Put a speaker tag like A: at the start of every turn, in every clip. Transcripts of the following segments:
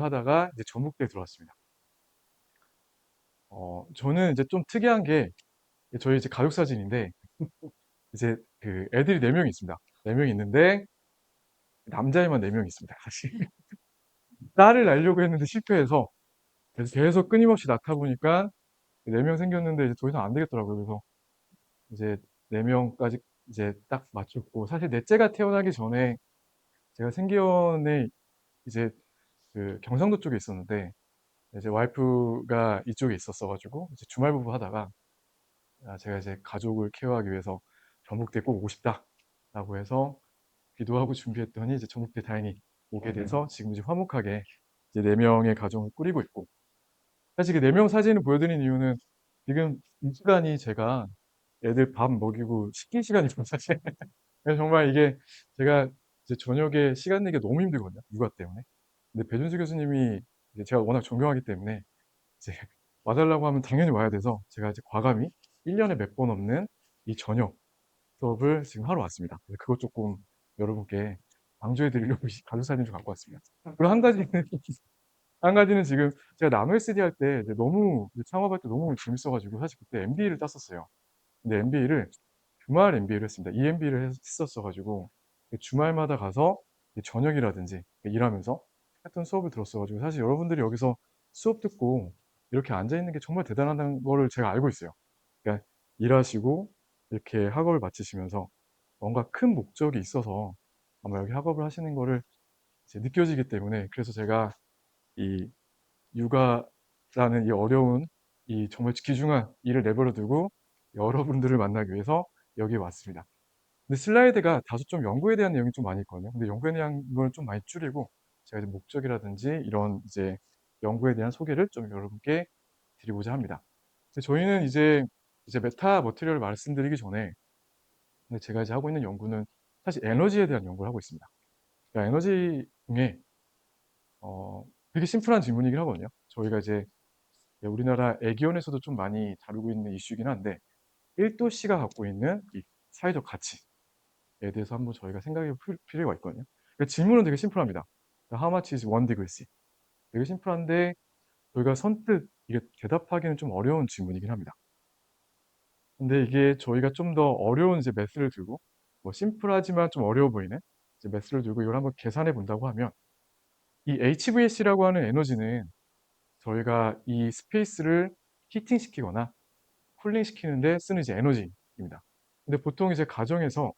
A: 하다가 이제 전북대에 들어왔습니다. 저는 이제 좀 특이한 게 저희 이제 가족 사진인데 이제 그 애들이 4 명이 있습니다. 4 명이 있는데 남자애만 4 명이 있습니다. 사실 딸을 낳으려고 했는데 실패해서 그래서 계속 끊임없이 낳다 보니까 4명 생겼는데 이제 더 이상 안 되겠더라고요. 그래서 이제 4 명까지 이제 딱 맞췄고, 사실 넷째가 태어나기 전에 제가 생기원에 이제 그 경상도 쪽에 있었는데 이제 와이프가 이쪽에 있었어 가지고 이제 주말부부 하다가 제가 이제 가족을 케어하기 위해서 "전북대에 꼭 오고 싶다."라고 해서 기도하고 준비했더니 이제 전북대에 다행히 오게 돼서 지금 이제 화목하게 이제 4 명의 가정을 꾸리고 있고, 사실 그 4명 사진을 보여드린 이유는 지금 이 시간이 제가 애들 밥 먹이고 씻길 시간이거든요 사실. 그래서 정말 이게 제가 이제 저녁에 시간 내기가 너무 힘들거든요, 육아 때문에. 근데 배준수 교수님이 이제 제가 워낙 존경하기 때문에 이제 와 달라고 하면 당연히 와야 돼서 제가 이제 과감히 1 년에 몇 번 없는 이 저녁 수업을 지금 하러 왔습니다. 그래서 그것 쪼끔 여러분께 강조해 드리려고 이 가족 사진을 좀 갖고 왔습니다. 그리고 한 가지는 한 가지는 지금 제가 나노 SD 할 때 이제 너무 이제 창업할 때 너무 재밌어 가지고 사실 그때 MBA를 땄었어요. 근데 MBA를 주말 MBA를 했습니다. EMBA를 했었어 가지고 주말마다 가서 저녁이라든지 일하면서 했던 수업을 들었어 가지고, 사실 여러분들이 여기서 수업 듣고 이렇게 앉아 있는 게 정말 대단하다는 거를 제가 알고 있어요. 그러니까 일하시고 이렇게 학업을 마치시면서 뭔가 큰 목적이 있어서 아마 여기 학업을 하시는 거를 이제 느껴지기 때문에, 그래서 제가 이 육아라는 이 어려운 이 정말 귀중한 일을 내버려 두고 여러분들을 만나기 위해서 여기에 왔습니다. 근데 슬라이드가 다소 좀 연구에 대한 내용이 좀 많이 있거든요. 근데 연구에 대한 걸 좀 많이 줄이고 제가 이제 목적이라든지 이런 이제 연구에 대한 소개를 좀 여러분께 드리고자 합니다. 근데 저희는 이제 메타 머티리얼을 말씀드리기 전에, 근데 제가 이제 하고 있는 연구는 사실 에너지에 대한 연구를 하고 있습니다. 그러니까 에너지 중에 되게 심플한 질문이긴 하거든요. 저희가 이제 우리나라 애기원에서도 좀 많이 다루고 있는 이슈이긴 한데 1 도씨가 갖고 있는 이 사회적 가치에 대해서 한번 저희가 생각해 볼 필요가 있거든요. 그 질문은 되게 심플합니다. How much is 1 degree C? 되게 심플한데 저희가 선뜻 이게 대답하기는 좀 어려운 질문이긴 합니다. 근데 이게 저희가 좀 더 어려운 이제 매스를 들고 뭐 심플하지만 좀 어려워 보이는 이제 매스를 들고 이걸 한번 계산해 본다고 하면, 이 HVAC라고 하는 에너지는 저희가 이 스페이스를 히팅시키거나 쿨링시키는 데 쓰는 이제 에너지입니다. 근데 보통 이제 가정에서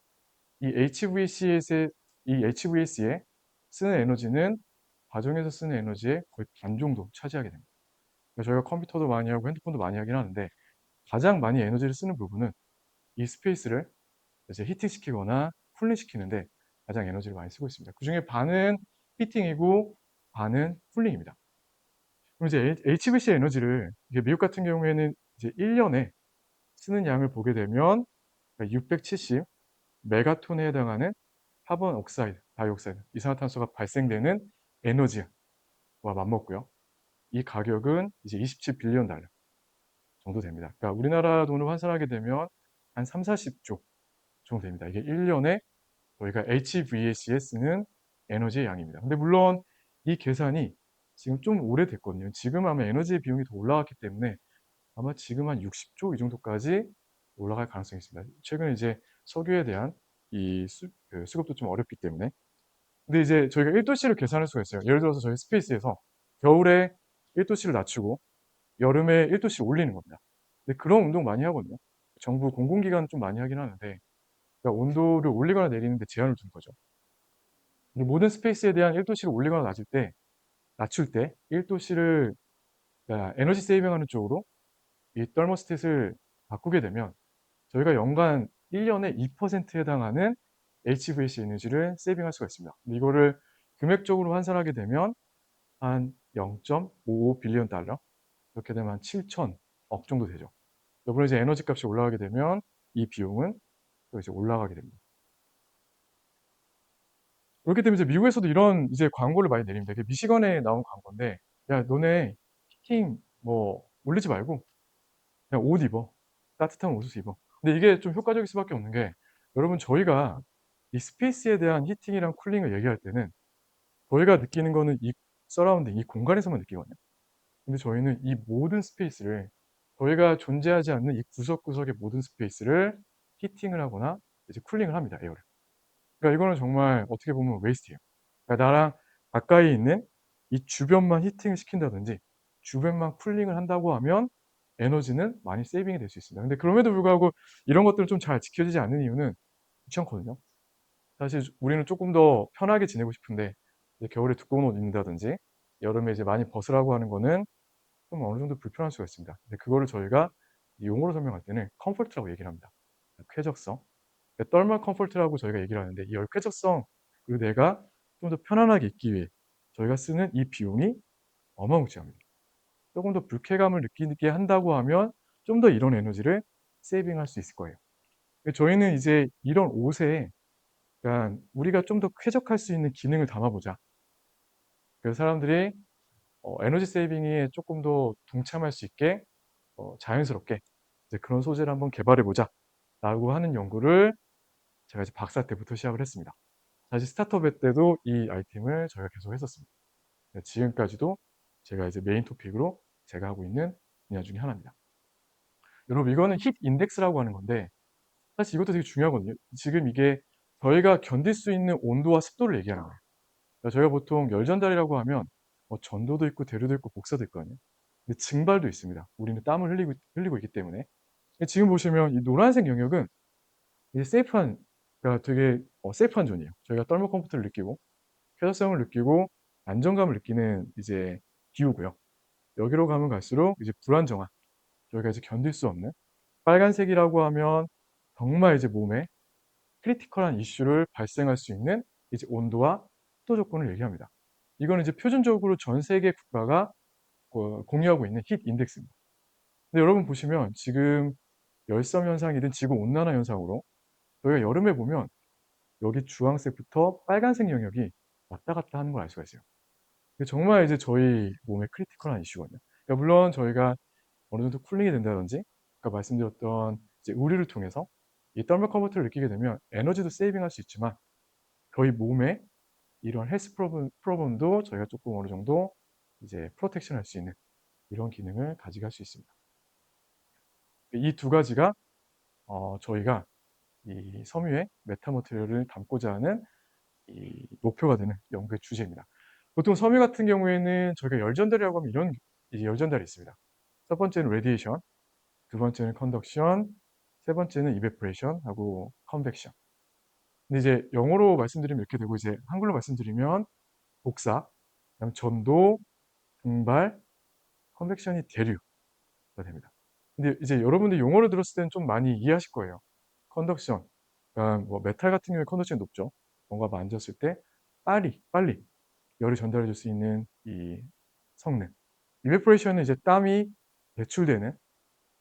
A: 이 HVAC에 쓰는 에너지는 가정에서 쓰는 에너지의 거의 반 정도 차지하게 됩니다. 그러니까 저희가 컴퓨터도 많이 하고 핸드폰도 많이 하긴 하는데 가장 많이 에너지를 쓰는 부분은 이 스페이스를 이제 히팅시키거나 쿨링시키는데 가장 에너지를 많이 쓰고 있습니다. 그중에 반은 히팅이고 반은 쿨링입니다. 그럼 이제 HVAC 에너지를 이게 미국 같은 경우에는 이제 1 년에 쓰는 양을 보게 되면 670 메가톤에 해당하는 카본 옥사이드, 다이옥사이드, 이산화탄소가 발생되는 에너지와 맞먹고요. 이 가격은 이제 27 빌리언 달러 정도 됩니다. 그러니까 우리나라 돈으로 환산하게 되면 한 3-40조 정도 됩니다. 이게 1 년에 저희가 HVAC에 쓰는 에너지의 양입니다. 근데 물론 이 계산이 지금 좀 오래됐거든요. 지금 아마 에너지 비용이 더 올라갔기 때문에 아마 지금 한 60조 이 정도까지 올라갈 가능성이 있습니다. 최근에 이제 석유에 대한 이 수급도 좀 어렵기 때문에. 근데 이제 저희가 1 도씨를 계산할 수가 있어요. 예를 들어서 저희 스페이스에서 겨울에 1 도씨를 낮추고 여름에 1 도씨를 올리는 겁니다. 근데 그런 운동 많이 하거든요. 정부 공공기관은 좀 많이 하긴 하는데, 그러니까 온도를 올리거나 내리는 데 제한을 두는 거죠. 근데 모든 스페이스에 대한 1 도씨를 올리거나 낮출 때 1 도씨를 그러니까 에너지 세이빙하는 쪽으로 이 더모스탯을 바꾸게 되면 저희가 연간 1 년에 2%에 해당하는 HVAC 에너지를 세이빙할 수가 있습니다. 근데 이거를 금액적으로 환산하게 되면 한 0.55 빌리언 달러, 이렇게 되면 한 7천억 정도 되죠. 물론 이제 에너지 값이 올라가게 되면 이 비용은 또 이제 올라가게 됩니다. 그렇게 되면 이제 미국에서도 이런 이제 광고를 많이 내립니다. 이게 미시건에 나온 광고인데 "야 너네 히팅 뭐 올리지 말고 그냥 옷 입어. 따뜻한 옷을 입어." 근데 이게 좀 효과적일 수밖에 없는 게, 여러분 저희가 이 스페이스에 대한 히팅이랑 쿨링을 얘기할 때는 저희가 느끼는 거는 이 서라운딩, 이 공간에서만 느끼거든요. 근데 저희는 이 모든 스페이스를, 저희가 존재하지 않는 이 구석구석의 모든 스페이스를 히팅을 하거나 이제 쿨링을 합니다, 에어를. 그러니까 이거는 정말 어떻게 보면 웨이스트예요. 그러니까 나랑 가까이 있는 이 주변만 히팅을 시킨다든지 주변만 쿨링을 한다고 하면 에너지는 많이 세이빙이 될 수 있습니다. 근데 그럼에도 불구하고 이런 것들은 좀 잘 지켜지지 않는 이유는 귀찮거든요. 사실 우리는 쪼끔 더 편하게 지내고 싶은데 이제 겨울에 두꺼운 옷 입는다든지 여름에 이제 많이 벗으라고 하는 거는 좀 어느 정도 불편할 수가 있습니다. 근데 그거를 저희가 용어로 설명할 때는 컴포트라고 얘기를 합니다. 쾌적성. 떨멀 컴포트라고 저희가 얘기를 하는데, 이 쾌적성, 그리고 내가 좀 더 편안하게 있기 위해 저희가 쓰는 이 비용이 어마무시합니다. 쪼금 더 불쾌감을 느끼게 한다고 하면 좀 더 이런 에너지를 세이빙할 수 있을 거예요. 저희는 이제 이런 옷에, 그러니까 우리가 좀 더 쾌적할 수 있는 기능을 담아 보자. 그래서 사람들이 에너지 세이빙에 쪼끔 더 동참할 수 있게 자연스럽게 이제 "그런 소재를 한번 개발해 보자."라고 하는 연구를 제가 이제 박사 때부터 시작을 했습니다. 사실 스타트업에 때도 이 아이템을 저희가 계속 했었습니다. 네, 지금까지도 제가 이제 메인 토픽으로 제가 하고 있는 분야 중에 하나입니다. 여러분, 이거는 힛 인덱스라고 하는 건데 사실 이것도 되게 중요하거든요. 지금 이게 저희가 견딜 수 있는 온도와 습도를 얘기하는 거예요. 그러니까 저희가 보통 열 전달이라고 하면 전도도 있고 대류도 있고 복사도 있거든요. 근데 증발도 있습니다. 우리는 땀을 흘리고 있기 때문에. 근데 지금 보시면 이 노란색 영역은 이게 세이프한, 그러니까 되게 세이프한 존이에요. 저희가 떨머 컴포트를 느끼고 쾌적성을 느끼고 안정감을 느끼는 이제 기후고요. 여기로 가면 갈수록 이제 불안정한, 저희가 이제 견딜 수 없는 빨간색이라고 하면 정말 이제 몸에 크리티컬한 이슈를 발생할 수 있는 이제 온도와 습도 조건을 얘기합니다. 이거는 이제 표준적으로 전 세계 국가가 공유하고 있는 힛 인덱스입니다. 근데 여러분 보시면 지금 열섬 현상이든 지구 온난화 현상으로 저희가 여름에 보면 여기 주황색부터 빨간색 영역이 왔다 갔다 하는 걸 알 수가 있어요. 이게 정말 이제 저희 몸에 크리티컬한 이슈거든요. 그러니까 물론 저희가 어느 정도 쿨링이 된다든지 아까 말씀드렸던 이제 의류를 통해서 이 더멀 커버트를 느끼게 되면 에너지도 세이빙할 수 있지만 저희 몸에 이런 헬스 프로브럼도 저희가 쪼끔 어느 정도 이제 프로텍션 할 수 있는 이런 기능을 가져갈 수 있습니다. 이 두 가지가 저희가 이 섬유의 메타 머티리얼을 담고자 하는 이 목표가 되는 연구의 주제입니다. 보통 섬유 같은 경우에는 저희가 열 전달이라고 하면 이런 이제 열 전달이 있습니다. 첫 번째는 레디에이션, 두 번째는 컨덕션, 세 번째는 이베포레이션 하고 컨벡션. 근데 이제 영어로 말씀드리면 이렇게 되고, 이제 한글로 말씀드리면 복사, 그다음에 전도, 증발, 컨벡션이 대류가 됩니다. 근데 이제 여러분들이 용어를 들었을 때는 좀 많이 이해하실 거예요. 컨덕션, 그러니까 뭐 메탈 같은 경우에 컨덕션이 높죠. 뭔가 만졌을 때 빨리 열을 전달해 줄 수 있는 이 성능. 이베포레이션은 이제 땀이 배출되는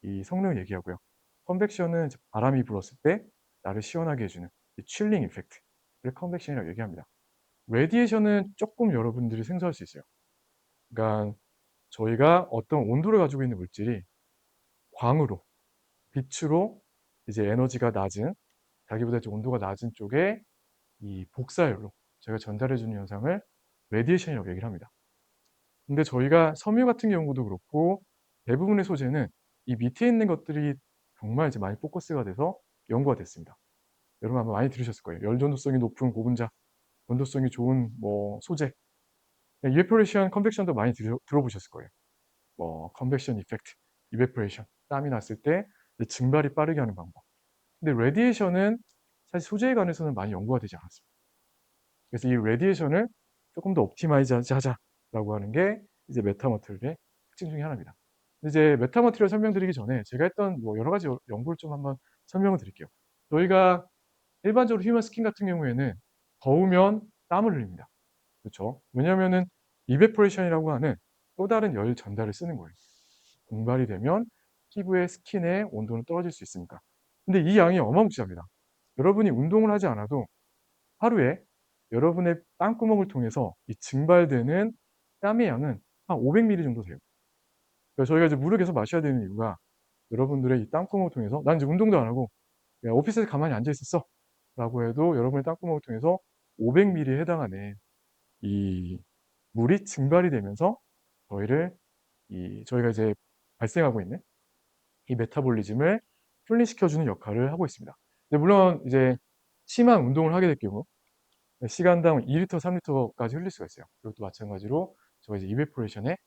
A: 이 성능을 얘기하고요. 컨벡션은 이제 바람이 불었을 때 나를 시원하게 해 주는 이 칠링 이펙트를 컨벡션이라고 얘기합니다. 레디에이션은 쪼끔 여러분들이 생소할 수 있어요. 그러니까 저희가 어떤 온도를 가지고 있는 물질이 광으로, 빛으로 이제 에너지가 낮은, 자기보다 이제 온도가 낮은 쪽에 이 복사열로 저희가 전달해 주는 현상을 레디에이션이라고 얘기를 합니다. 근데 저희가 섬유 같은 경우도 그렇고 대부분의 소재는 이 밑에 있는 것들이 정말 이제 많이 포커스가 돼서 연구가 됐습니다. 여러분 아마 많이 들으셨을 거예요. 열 전도성이 높은 고분자, 전도성이 좋은 뭐 소재. 이베포레이션, 컨벡션도 많이 들어보셨을 거예요. 뭐 컨벡션 이펙트, 이베포레이션, 땀이 났을 때 이제 증발이 빠르게 하는 방법. 근데 레디에이션은 사실 소재에 관해서는 많이 연구가 되지 않았습니다. 그래서 이 레디에이션을 조금 더 옵티마이즈 하자라고 하는 게 이제 메타머티리얼의 특징 중에 하나입니다. 근데 이제 메타머티리얼 설명드리기 전에 제가 했던 뭐 여러 가지 연구를 좀 한번 설명을 드릴게요. 저희가 일반적으로 휴먼 스킨 같은 경우에는 더우면 땀을 흘립니다. 그렇죠? 왜냐하면은 이베포레이션이라고 하는 또 다른 열 전달을 쓰는 거예요. 공발이 되면 피부의 스킨의 온도는 떨어질 수 있으니까. 근데 이 양이 어마무시합니다. 여러분이 운동을 하지 않아도 하루에 여러분의 땀구멍을 통해서 이 증발되는 땀의 양은 한 500ml 정도 돼요. 그래서 저희가 이제 물을 계속 마셔야 되는 이유가 여러분들의 이 땀구멍을 통해서 '난 이제 운동도 안 하고 그냥 오피스에서 가만히 앉아 있었어.'라고 해도 여러분의 땀구멍을 통해서 500ml에 해당하는 이 물이 증발이 되면서 저희가 이제 발생하고 있는 이 메타볼리즘을 분리시켜주는 역할을 하고 있습니다. 근데 물론 이제 심한 운동을 하게 될 경우 시간당 2리터, 3리터까지 흘릴 수가 있어요. 이것도 마찬가지로 저희 이제 이베포레이션에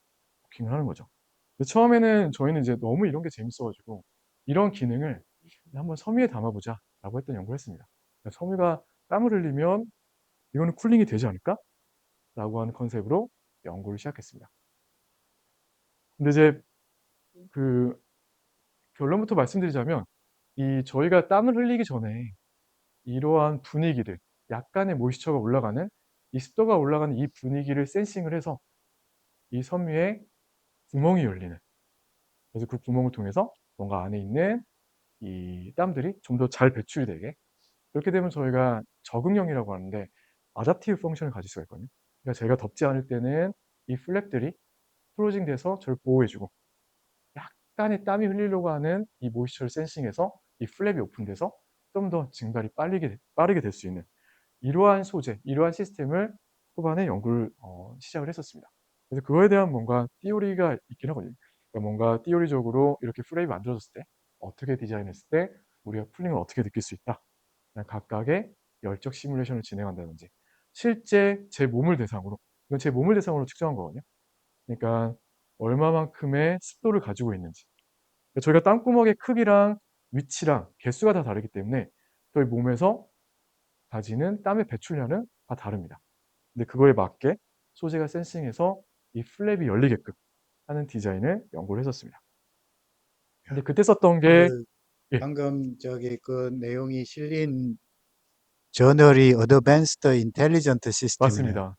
A: 버킹을 하는 거죠. 근데 처음에는 저희는 이제 너무 이런 게 재밌어 가지고 이런 기능을 '한번 섬유에 담아 보자.'라고 했던 연구를 했습니다. 그러니까 '섬유가 땀을 흘리면 이거는 쿨링이 되지 않을까?'라고 하는 컨셉으로 연구를 시작했습니다. 근데 이제 그 결론부터 말씀드리자면 저희가 땀을 흘리기 전에 이러한 분위기들, 약간의 모이스처가 올라가는 이 습도가 올라가는 이 분위기를 센싱을 해서 이 섬유에 구멍이 열리는, 그래서 그 구멍을 통해서 뭔가 안에 있는 이 땀들이 좀 더 잘 배출이 되게, 그렇게 되면 저희가 적응력이라고 하는데 어댑티브 펑션을 가질 수가 있거든요. 그러니까 제가 덥지 않을 때는 이 플랩들이 클로징 돼서 저를 보호해 주고, 약간의 땀이 흘리려고 하는 이 모이스처를 센싱해서 이 플랩이 오픈돼서 좀 더 증발이 빠르게 될 수 있는 이러한 소재, 이러한 시스템을 초반에 연구를 시작을 했었습니다. 그래서 그거에 대한 뭔가 티오리가 있긴 하거든요. 그러니까 뭔가 티오리적으로 이렇게 프레임이 만들어졌을 때 어떻게 디자인했을 때 우리가 쿨링을 어떻게 느낄 수 있다. 그냥 각각의 열적 시뮬레이션을 진행한다든지 실제 제 몸을 대상으로, 이건 제 몸을 대상으로 측정한 거거든요. 그러니까 얼마만큼의 습도를 가지고 있는지. 그러니까 저희가 땀구멍의 크기랑 위치랑 개수가 다 다르기 때문에 저희 몸에서 가지는 땀의 배출량은 다 다릅니다. 근데 그거에 맞게 소재가 센싱해서 이 플랩이 열리게끔 하는 디자인을 연구를 했었습니다. 근데
B: 야,
A: 그때 썼던 게,
B: 그
A: 예,
B: 방금 저기 그 내용이 실린 저널이 어드밴스드 인텔리전트 시스템이네요.
A: 맞습니다.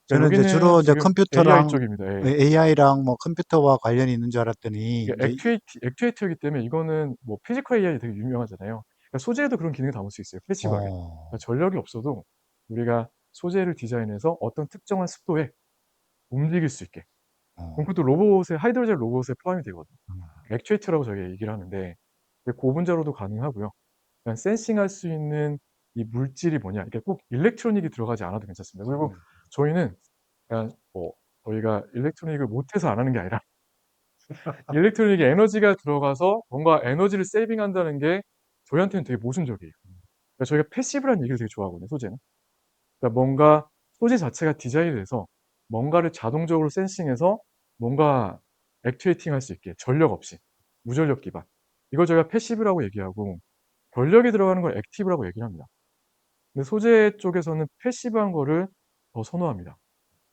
A: 그러니까
B: 저는 이제
A: 여기는
B: 주로 이제
A: 지금 AI
B: 컴퓨터랑
A: 쪽입니다. 예.
B: AI랑 뭐 컴퓨터와 관련이 있는 줄 알았더니
A: 이게
B: 이제
A: 액추에이터이기 때문에 이거는 뭐 피지컬 AI 되게 유명하잖아요. 그러니까 소재에도 그런 기능을 담을 수 있어요, 패시브하게. 그러니까
B: 어,
A: 전력이 없어도 우리가 소재를 디자인해서 어떤 특정한 습도에 움직일 수 있게. 그럼
B: 어,
A: 그것도 로봇에 하이드로젤 로봇에 포함이 되거든요.
B: 음,
A: 액추에이터라고 저희가 얘기를 하는데 고분자로도 가능하고요. 그냥 센싱할 수 있는 이 물질이 뭐냐, 이게 꼭 일렉트로닉이 들어가지 않아도 괜찮습니다. 그리고
B: 음,
A: 저희는 그냥 저희가 일렉트로닉을 못해서 안 하는 게 아니라 일렉트로닉에 에너지가 들어가서 뭔가 에너지를 세이빙한다는 게 저희한테는 되게 모순적이에요. 그러니까 저희가 패시브라는 얘기를 되게 좋아하거든요, 소재는. 그러니까 뭔가 소재 자체가 디자인이 돼서 뭔가를 자동적으로 센싱해서 뭔가 액추에이팅 할 수 있게 전력 없이 무전력 기반. 이걸 저희가 패시브라고 얘기하고 전력이 들어가는 걸 액티브라고 얘기를 합니다. 근데 소재 쪽에서는 패시브한 거를 더 선호합니다.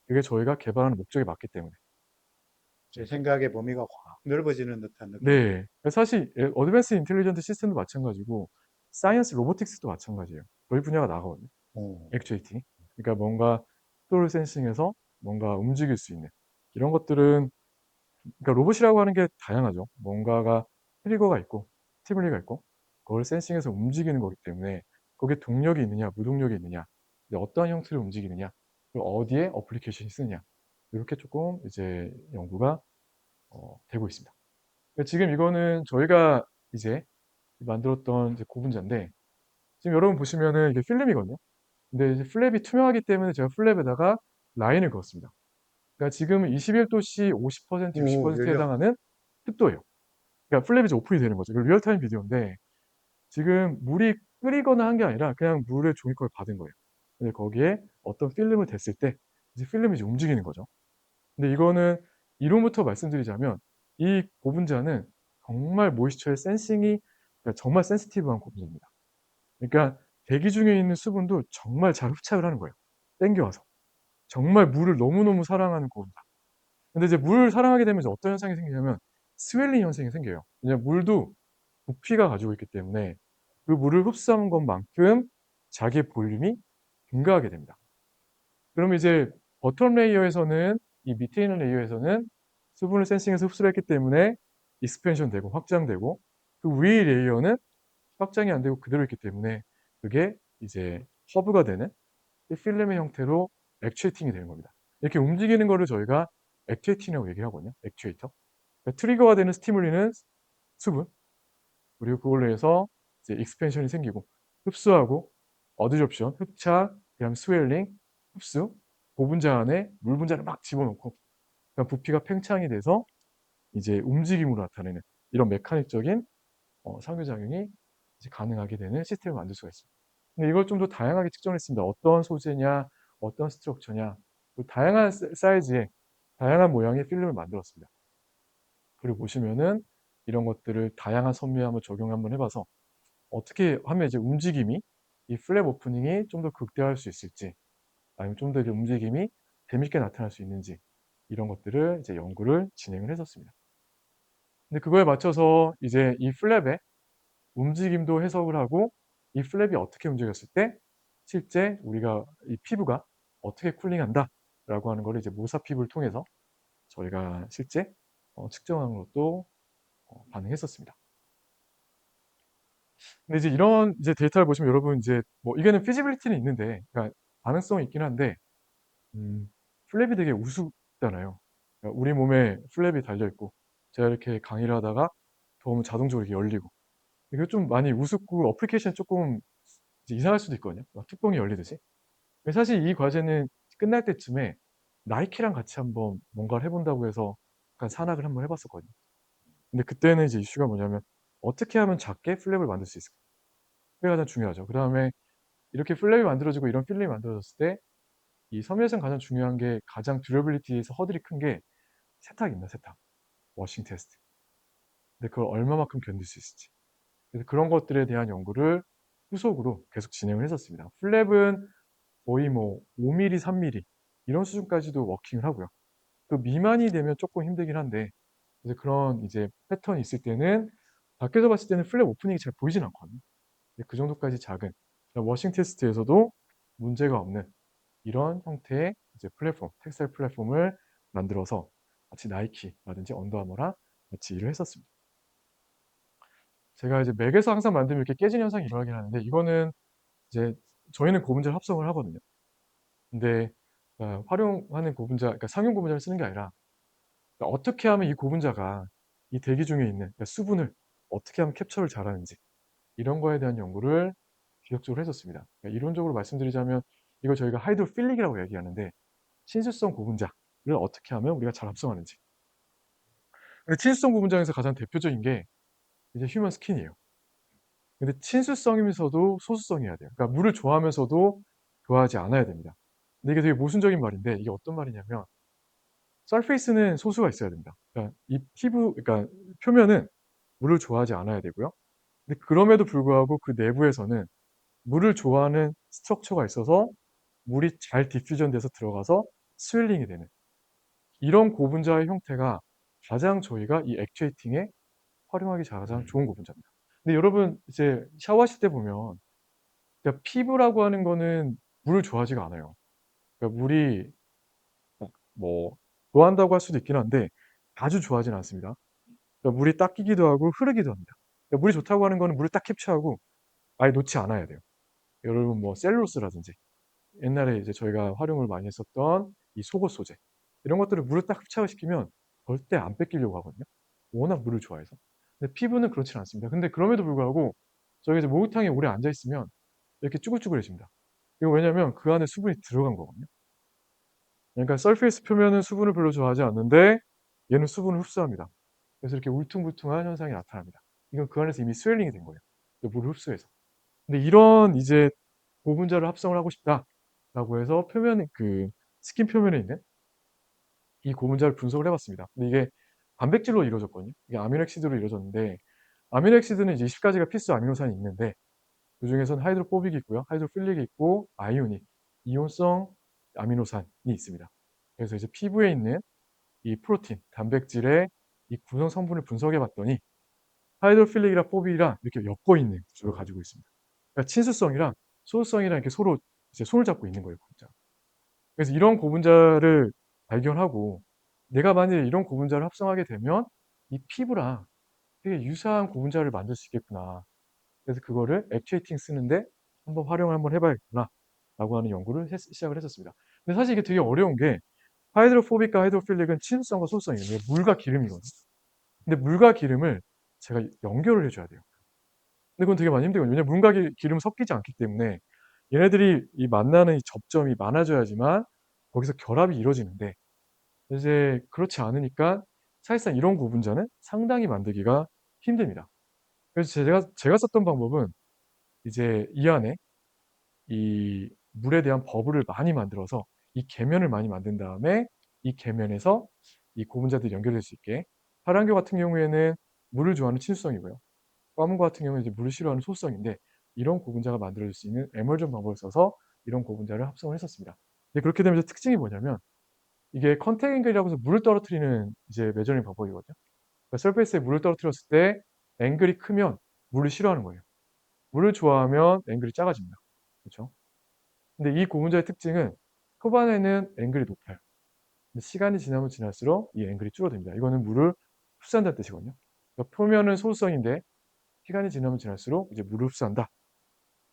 A: 그게 저희가 개발하는 목적에 맞기 때문에.
B: 제 생각에 범위가 확 넓어지는 듯한 느낌이에요.
A: 네. 사실 어드밴스 인텔리전트 시스템도 마찬가지고 사이언스 로보틱스도 마찬가지예요. 저희 분야가 나가거든요,
B: 어,
A: 액추에이팅이. 그러니까 뭔가 속도를 센싱해서 뭔가 움직일 수 있는 이런 것들은, 그러니까 로봇이라고 하는 게 다양하죠. 뭔가가 트리거가 있고 스티뮬리가 있고 그걸 센싱해서 움직이는 거기 때문에 거기에 동력이 있느냐 무동력이 있느냐, 이제 어떠한 형태로 움직이느냐, 그리고 어디에 어플리케이션이 쓰느냐, 이렇게 조금 이제 연구가 되고 있습니다. 지금 이거는 저희가 이제 만들었던 이제 고분자인데 지금 여러분 보시면은 이게 필름이거든요. 근데 이제 플랩이 투명하기 때문에 제가 플랩에다가 라인을 그었습니다. 그러니까 지금은 21도씨 50%
B: 오,
A: 60%에
B: 열려.
A: 해당하는 습도예요. 그러니까 플랩이 이제 오픈이 되는 거죠. 그 리얼타임 비디오인데 지금 물이 끓이거나 한 게 아니라 그냥 물에 종이컵을 받은 거예요. 근데 거기에 어떤 필름을 댔을 때 이제 필름이 이제 움직이는 거죠. 근데 이거는 이론부터 말씀드리자면 이 고분자는 정말 모이스처의 센싱이, 그러니까 정말 센시티브한 고분자입니다. 그러니까 대기 중에 있는 수분도 정말 잘 흡착을 하는 거예요, 땡겨와서. 정말 물을 너무너무 사랑하는 고분자. 근데 이제 물을 사랑하게 되면 이제 어떤 현상이 생기냐면 스웰링 현상이 생겨요. 왜냐면 물도 부피가 가지고 있기 때문에 그 물을 흡수한 것만큼 자기의 볼륨이 증가하게 됩니다. 그러면 이제 버텀 레이어에서는, 이 밑에 있는 레이어에서는 수분을 센싱해서 흡수를 했기 때문에 익스펜션 되고 확장되고, 그 위의 레이어는 확장이 안 되고 그대로 있기 때문에 그게 이제 허브가 되는 이 필름의 형태로 액추에이팅이 되는 겁니다. 이렇게 움직이는 거를 저희가 액추에이팅이라고 얘기를 하거든요, 액추에이터. 그러니까 트리거가 되는 스티뮬리는 수분, 그리고 그걸로 해서 이제 익스펜션이 생기고 흡수하고 어드접션, 흡착, 그다음에 스웰링, 흡수, 고분자 안에 물 분자를 막 집어넣고 그러니까 부피가 팽창이 돼서 이제 움직임으로 나타내는 이런 메카닉적인 상호작용이 이제 가능하게 되는 시스템을 만들 수가 있습니다. 근데 이걸 좀 더 다양하게 측정했습니다. 어떤 소재냐, 어떤 스트럭처냐, 그 다양한 사이즈의 다양한 모양의 필름을 만들었습니다. 그리고 보시면은 이런 것들을 다양한 선미에 한번 적용 한번 해봐서 어떻게 하면 이제 움직임이 이 플랩 오프닝이 좀 더 극대화할 수 있을지 아니면 좀 더 움직임이 재밌게 나타날 수 있는지 이런 것들을 이제 연구를 진행을 했었습니다. 근데 그거에 맞춰서 이제 이 플랩의 움직임도 해석을 하고 이 플랩이 어떻게 움직였을 때 실제 우리가 이 피부가 어떻게 쿨링한다라고 하는 거를 이제 모사 피부를 통해서 저희가 실제 측정한 것도 가능했었습니다. 근데 이제 이런 이제 데이터를 보시면 여러분 이제 뭐 이게는 피지빌리티는 있는데 그러니까 가능성이 있긴 한데 음 플랩이 되게 우습잖아요. 그러니까 우리 몸에 플랩이 달려 있고 제가 이렇게 강의를 하다가 더우면 자동적으로 이렇게 열리고 이게 좀 많이 우습고 어플리케이션이 쪼끔 이제 이상할 수도 있거든요. 막 뚜껑이 열리듯이. 근데 사실 이 과제는 끝날 때쯤에 나이키랑 같이 한번 뭔가를 해 본다고 해서 약간 산학을 한번 해 봤었거든요. 근데 그때는 이제 이슈가 뭐냐면 어떻게 하면 작게 플랩을 만들 수 있을까? 그게 가장 중요하죠. 그다음에 이렇게 플랩이 만들어지고 이런 필름이 만들어졌을 때 이 섬유에서는 가장 중요한 게 가장 듀러빌리티에서 허들이 큰 게 세탁입니다, 세탁. 워싱 테스트. 근데 그걸 얼마만큼 견딜 수 있을지. 그래서 그런 것들에 대한 연구를 후속으로 계속 진행을 했었습니다. 플랩은 거의 뭐 5mm, 3mm 이런 수준까지도 워킹을 하고요. 그 미만이 되면 쪼끔 힘들긴 한데 이제 그런 이제 패턴이 있을 때는 밖에서 봤을 때는 플랩 오프닝이 잘 보이진 않거든요. 근데 그 정도까지 작은 워싱 테스트에서도 문제가 없는 이런 형태의 이제 플랫폼, 텍스타일 플랫폼을 만들어서 마치 나이키라든지 언더아머랑 같이 일을 했었습니다. 제가 이제 맥에서 항상 만들면 이렇게 깨지는 현상이 일어나긴 하는데 이거는 이제 저희는 고분자를 합성을 하거든요. 근데 활용하는 고분자 그러니까 상용 고분자를 쓰는 게 아니라 그러니까 어떻게 하면 이 고분자가 이 대기 중에 있는 그러니까 수분을 어떻게 하면 캡처를 잘하는지 이런 거에 대한 연구를 지속적으로 했었습니다. 그러니까 이론적으로 말씀드리자면 이걸 저희가 하이드로필릭이라고 얘기하는데 친수성 고분자를 어떻게 하면 우리가 잘 합성하는지. 근데 친수성 고분자에서 가장 대표적인 게 이제 휴먼 스킨이에요. 근데 친수성이면서도 소수성이어야 돼요. 그러니까 물을 좋아하면서도 좋아하지 않아야 됩니다. 근데 이게 되게 모순적인 말인데 이게 어떤 말이냐면 서페이스는 소수가 있어야 됩니다. 그러니까 이 피부 그러니까 표면은 물을 좋아하지 않아야 되고요. 근데 그럼에도 불구하고 그 내부에서는 물을 좋아하는 스트럭처가 있어서 물이 잘 디퓨전 돼서 들어가서 스웰링이 되는 이런 고분자의 형태가 가장 저희가 이 액추에이팅에 활용하기 가장 좋은 고분자입니다. 근데 여러분 이제 샤워하실 때 보면 그러니까 피부라고 하는 거는 물을 좋아하지가 않아요. 그러니까 물이 뭐 좋아한다고 할 수도 있긴 한데 아주 좋아하지는 않습니다. 그러니까 물이 닦이기도 하고 흐르기도 합니다. 그러니까 물이 좋다고 하는 거는 물을 딱 캡처하고 아예 놓지 않아야 돼요. 여러분 뭐 셀룰로스라든지 옛날에 이제 저희가 활용을 많이 했었던 이 속옷 소재 이런 것들을 물을 딱 흡착을 시키면 절대 안 뺏기려고 하거든요. 워낙 물을 좋아해서. 근데 피부는 그렇지는 않습니다. 근데 그럼에도 불구하고 저희가 이제 목욕탕에 오래 앉아 있으면 이렇게 쭈글쭈글해집니다. 이거 왜냐면 그 안에 수분이 들어간 거거든요. 그러니까 서페이스 표면은 수분을 별로 좋아하지 않는데 얘는 수분을 흡수합니다. 그래서 이렇게 울퉁불퉁한 현상이 나타납니다. 이건 그 안에서 이미 스웰링이 된 거예요. 그 물을 흡수해서. 근데 이런 이제 고분자를 합성을 하고 싶다라고 해서 표면에 그 스킨 표면에 있는 이 고분자를 분석을 해 봤습니다. 근데 이게 단백질로 이루어졌거든요. 이게 아미노액시드로 이루어졌는데 아미노액시드는 이제 20 가지가 필수 아미노산이 있는데 그중에서는 하이드로포빅이 있고요. 하이드로필릭이 있고 아이오닉, 이온성 아미노산이 있습니다. 그래서 이제 피부에 있는 이 프로틴, 단백질의 이 구성 성분을 분석해 봤더니 하이드로필릭이랑 포빅이랑 이렇게 엮어 있는 구조를 가지고 있습니다. 그러니까 친수성이랑 소수성이랑 이렇게 서로 이제 손을 잡고 있는 거예요, 고분자가. 그래서 이런 고분자를 발견하고 내가 만약에 이런 고분자를 합성하게 되면 이 피부랑 되게 유사한 고분자를 만들 수 있겠구나. 그래서 그거를 액추에이팅 쓰는데 한번 활용을 한번 해 봐야겠구나라고 하는 연구를 시작을 했었습니다. 근데 사실 이게 되게 어려운 게 하이드로포빅과 하이드로필릭은 친수성과 소수성이에요. 이게 물과 기름이거든요. 근데 물과 기름을 제가 연결을 해 줘야 돼요. 근데 그건 되게 많이 힘들거든요. 왜냐면 물과 기름은 섞이지 않기 때문에 얘네들이 이 만나는 이 접점이 많아져야지만 거기서 결합이 이루어지는데 이제 그렇지 않으니까 사실상 이런 고분자는 상당히 만들기가 힘듭니다. 그래서 제가 썼던 방법은 이제 이 안에 이 물에 대한 버블을 많이 만들어서 이 계면을 많이 만든 다음에 이 계면에서 이 고분자들이 연결될 수 있게, 파란교 같은 경우에는 물을 좋아하는 친수성이고요. 검은 거 같은 경우는 이제 물을 싫어하는 소수성인데, 이런 고분자가 만들어질 수 있는 에멀전 방법을 써서 이런 고분자를 합성을 했었습니다. 근데 그렇게 되면 이제 특징이 뭐냐면, 이게 컨택 앵글이라고 해서 물을 떨어뜨리는 이제 메저링 방법이거든요. 그러니까 서페이스에 물을 떨어뜨렸을 때 앵글이 크면 물을 싫어하는 거예요. 물을 좋아하면 앵글이 작아집니다. 그렇죠? 근데 이 고분자의 특징은 초반에는 앵글이 높아요. 근데 시간이 지나면 지날수록 이 앵글이 줄어듭니다. 이거는 물을 흡수한다는 뜻이거든요. 그러니까 표면은 소수성인데 시간이 지나면 지날수록 이제 물을 흡수한다.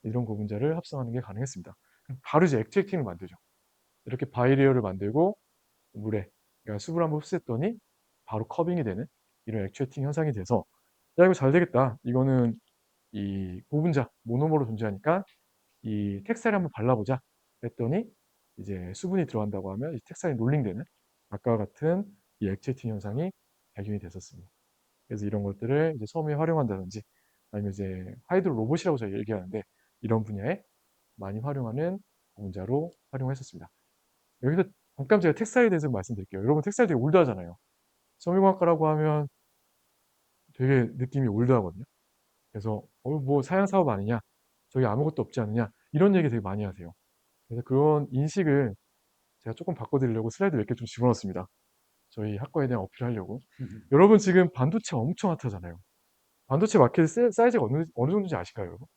A: 이런 고분자를 합성하는 게 가능했습니다. 그럼 바로 이제 액체액팅을 만들죠. 이렇게 바이레어를 만들고 물에, 그러니까 수분을 한번 흡수했더니 바로 커빙이 되는 이런 액체팅 현상이 돼서, 야 이거 잘 되겠다. 이거는 이 고분자 모노머로 존재하니까 이 텍스타일 한번 발라보자 했더니, 이제 수분이 들어간다고 하면 이 텍스타일이 롤링되는 아까와 같은 이 액체팅 현상이 발견이 됐었습니다. 그래서 이런 것들을 이제 섬유에 활용한다든지, 아니면 이제 하이드로 로봇이라고 저희가 얘기하는데, 이런 분야에 많이 활용하는 고분자로 활용했었습니다. 여기서 잠깐 제가 텍스타일에 대해서 말씀드릴게요. 여러분 텍스타일 되게 올드하잖아요. 섬유공학과라고 하면 되게 느낌이 올드하거든요. 그래서 뭐 사양 사업 아니냐, 저기 아무것도 없지 않느냐, 이런 얘기 되게 많이 하세요. 그래서 그런 인식을 제가 조금 바꿔드리려고 슬라이드 몇 개 좀 집어넣었습니다. 저희 학과에 대한 어필하려고. 여러분 지금 반도체 엄청 핫하잖아요. 반도체 마켓 사이즈가 어느 정도인지 아실까요, 여러분?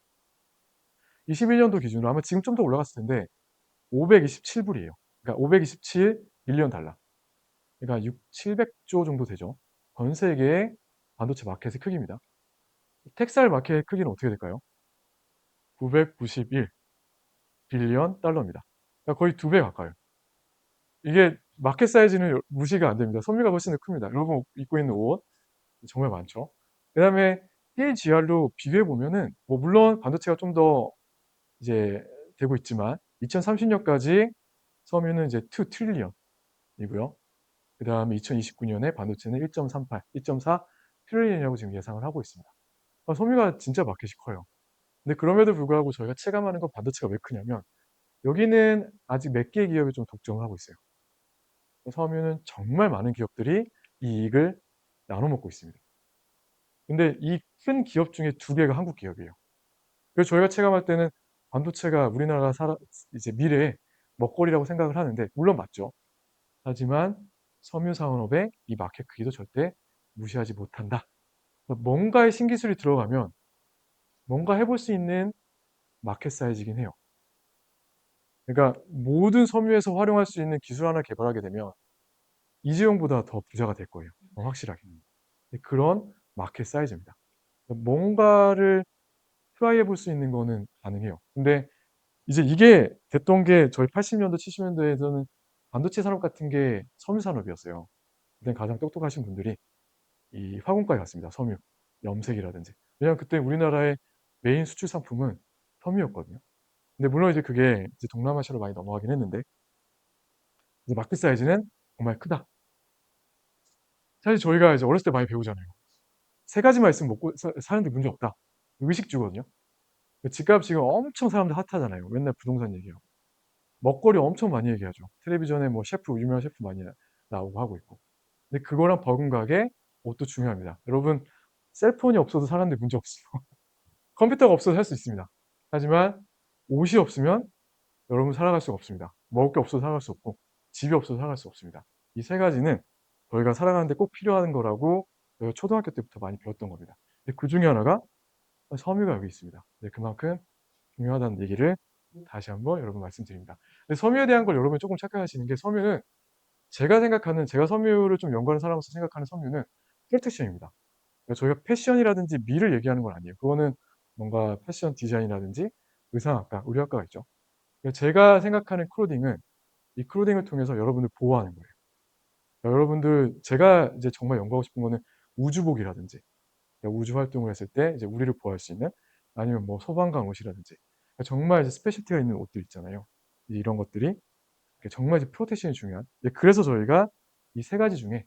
A: 21년도 기준으로 아마 지금 좀 더 올라갔을 텐데 527불이에요. 그러니까 527 밀리언 달러. 그러니까 6, 700조 정도 되죠. 전 세계의 반도체 마켓의 크기입니다. 텍사일 마켓 크기는 어떻게 될까요? 991 빌리언 달러입니다. 그러니까 거의 2배 가까워요. 이게 마켓 사이즈는 무시가 안 됩니다. 섬유가 훨씬 더 큽니다. 여러분 입고 있는 옷 정말 많죠. 그다음에 PGR로 비교해 보면은 뭐 물론 반도체가 좀 더 이제 되고 있지만 2030년까지 섬유는 이제 2 트릴리언이고요. 그다음에 2029년에 반도체는 1.38, 1.4 트릴리언이라고 지금 예상을 하고 있습니다. 섬유가 진짜 마켓이 커요. 근데 그럼에도 불구하고 저희가 체감하는 건 반도체가 왜 크냐면, 여기는 아직 몇 개의 기업이 좀 독점을 하고 있어요. 섬유는 정말 많은 기업들이 이익을 나눠 먹고 있습니다. 근데 이 큰 기업 중에 2개가 한국 기업이에요. 그래서 저희가 체감할 때는 반도체가 우리나라 이제 미래의 먹거리라고 생각을 하는데, 물론 맞죠. 하지만 섬유 산업의 이 마켓 크기도 절대 무시하지 못한다. 뭔가의 신기술이 들어가면 뭔가 해볼 수 있는 마켓 사이즈이긴 해요. 그러니까 모든 섬유에서 활용할 수 있는 기술 하나를 개발하게 되면 이재용보다 더 부자가 될 거예요. 확실하게. 그런 마켓 사이즈입니다. 뭔가를 트라이 해볼 수 있는 거는 가능해요. 근데 이제 이게 됐던 게 저희 80년도, 70년도에서는 반도체 산업 같은 게 섬유 산업이었어요. 그때 가장 똑똑하신 분들이 이 화공과에 갔습니다. 섬유, 염색이라든지. 왜냐하면 그때 우리나라의 메인 수출 상품은 섬유였거든요. 근데 물론 이제 그게 이제 동남아시아로 많이 넘어가긴 했는데, 이제 마켓 사이즈는 정말 크다. 사실 저희가 이제 어렸을 때 많이 배우잖아요. 세 가지만 있으면 먹고 사는데 문제 없다. 의식주거든요. 집값 지금 엄청 사람들 핫하잖아요. 맨날 부동산 얘기하고. 먹거리 엄청 많이 얘기하죠. 텔레비전에 뭐 셰프, 유명한 셰프 많이 나오고 하고 있고. 근데 그거랑 버금가게 옷도 중요합니다. 여러분 셀폰이 없어도 사는데 문제 없어요. 컴퓨터가 없어도 살 수 있습니다. 하지만 옷이 없으면 여러분 살아갈 수가 없습니다. 먹을 게 없어도 살아갈 수 없고, 집이 없어도 살아갈 수 없습니다. 이 세 가지는 저희가 살아가는 데 꼭 필요한 거라고 저희가 초등학교 때부터 많이 배웠던 겁니다. 근데 그중에 하나가 섬유가 여기 있습니다. 네, 그만큼 중요하다는 얘기를 다시 한번 여러분 말씀드립니다. 근데 섬유에 대한 걸 여러분이 조금 착각하시는 게, 섬유는 제가 섬유를 좀 연구하는 사람으로서 생각하는 섬유는 프로텍션입니다. 그러니까 저희가 패션이라든지 미를 얘기하는 건 아니에요. 그거는 뭔가 패션 디자인이라든지 의상학과, 의류학과가 있죠. 그러니까 제가 생각하는 크로딩은 이 크로딩을 통해서 여러분을 보호하는 거예요. 그러니까 여러분들, 제가 이제 정말 연구하고 싶은 거는 우주복이라든지, 그러니까 우주 활동을 했을 때 이제 우리를 보호할 수 있는, 아니면 뭐 소방관 옷이라든지, 그러니까 정말 이제 스페셜티가 있는 옷들 있잖아요. 이런 것들이 정말 이제 프로텍션이 중요한. 그래서 저희가 이 세 가지 중에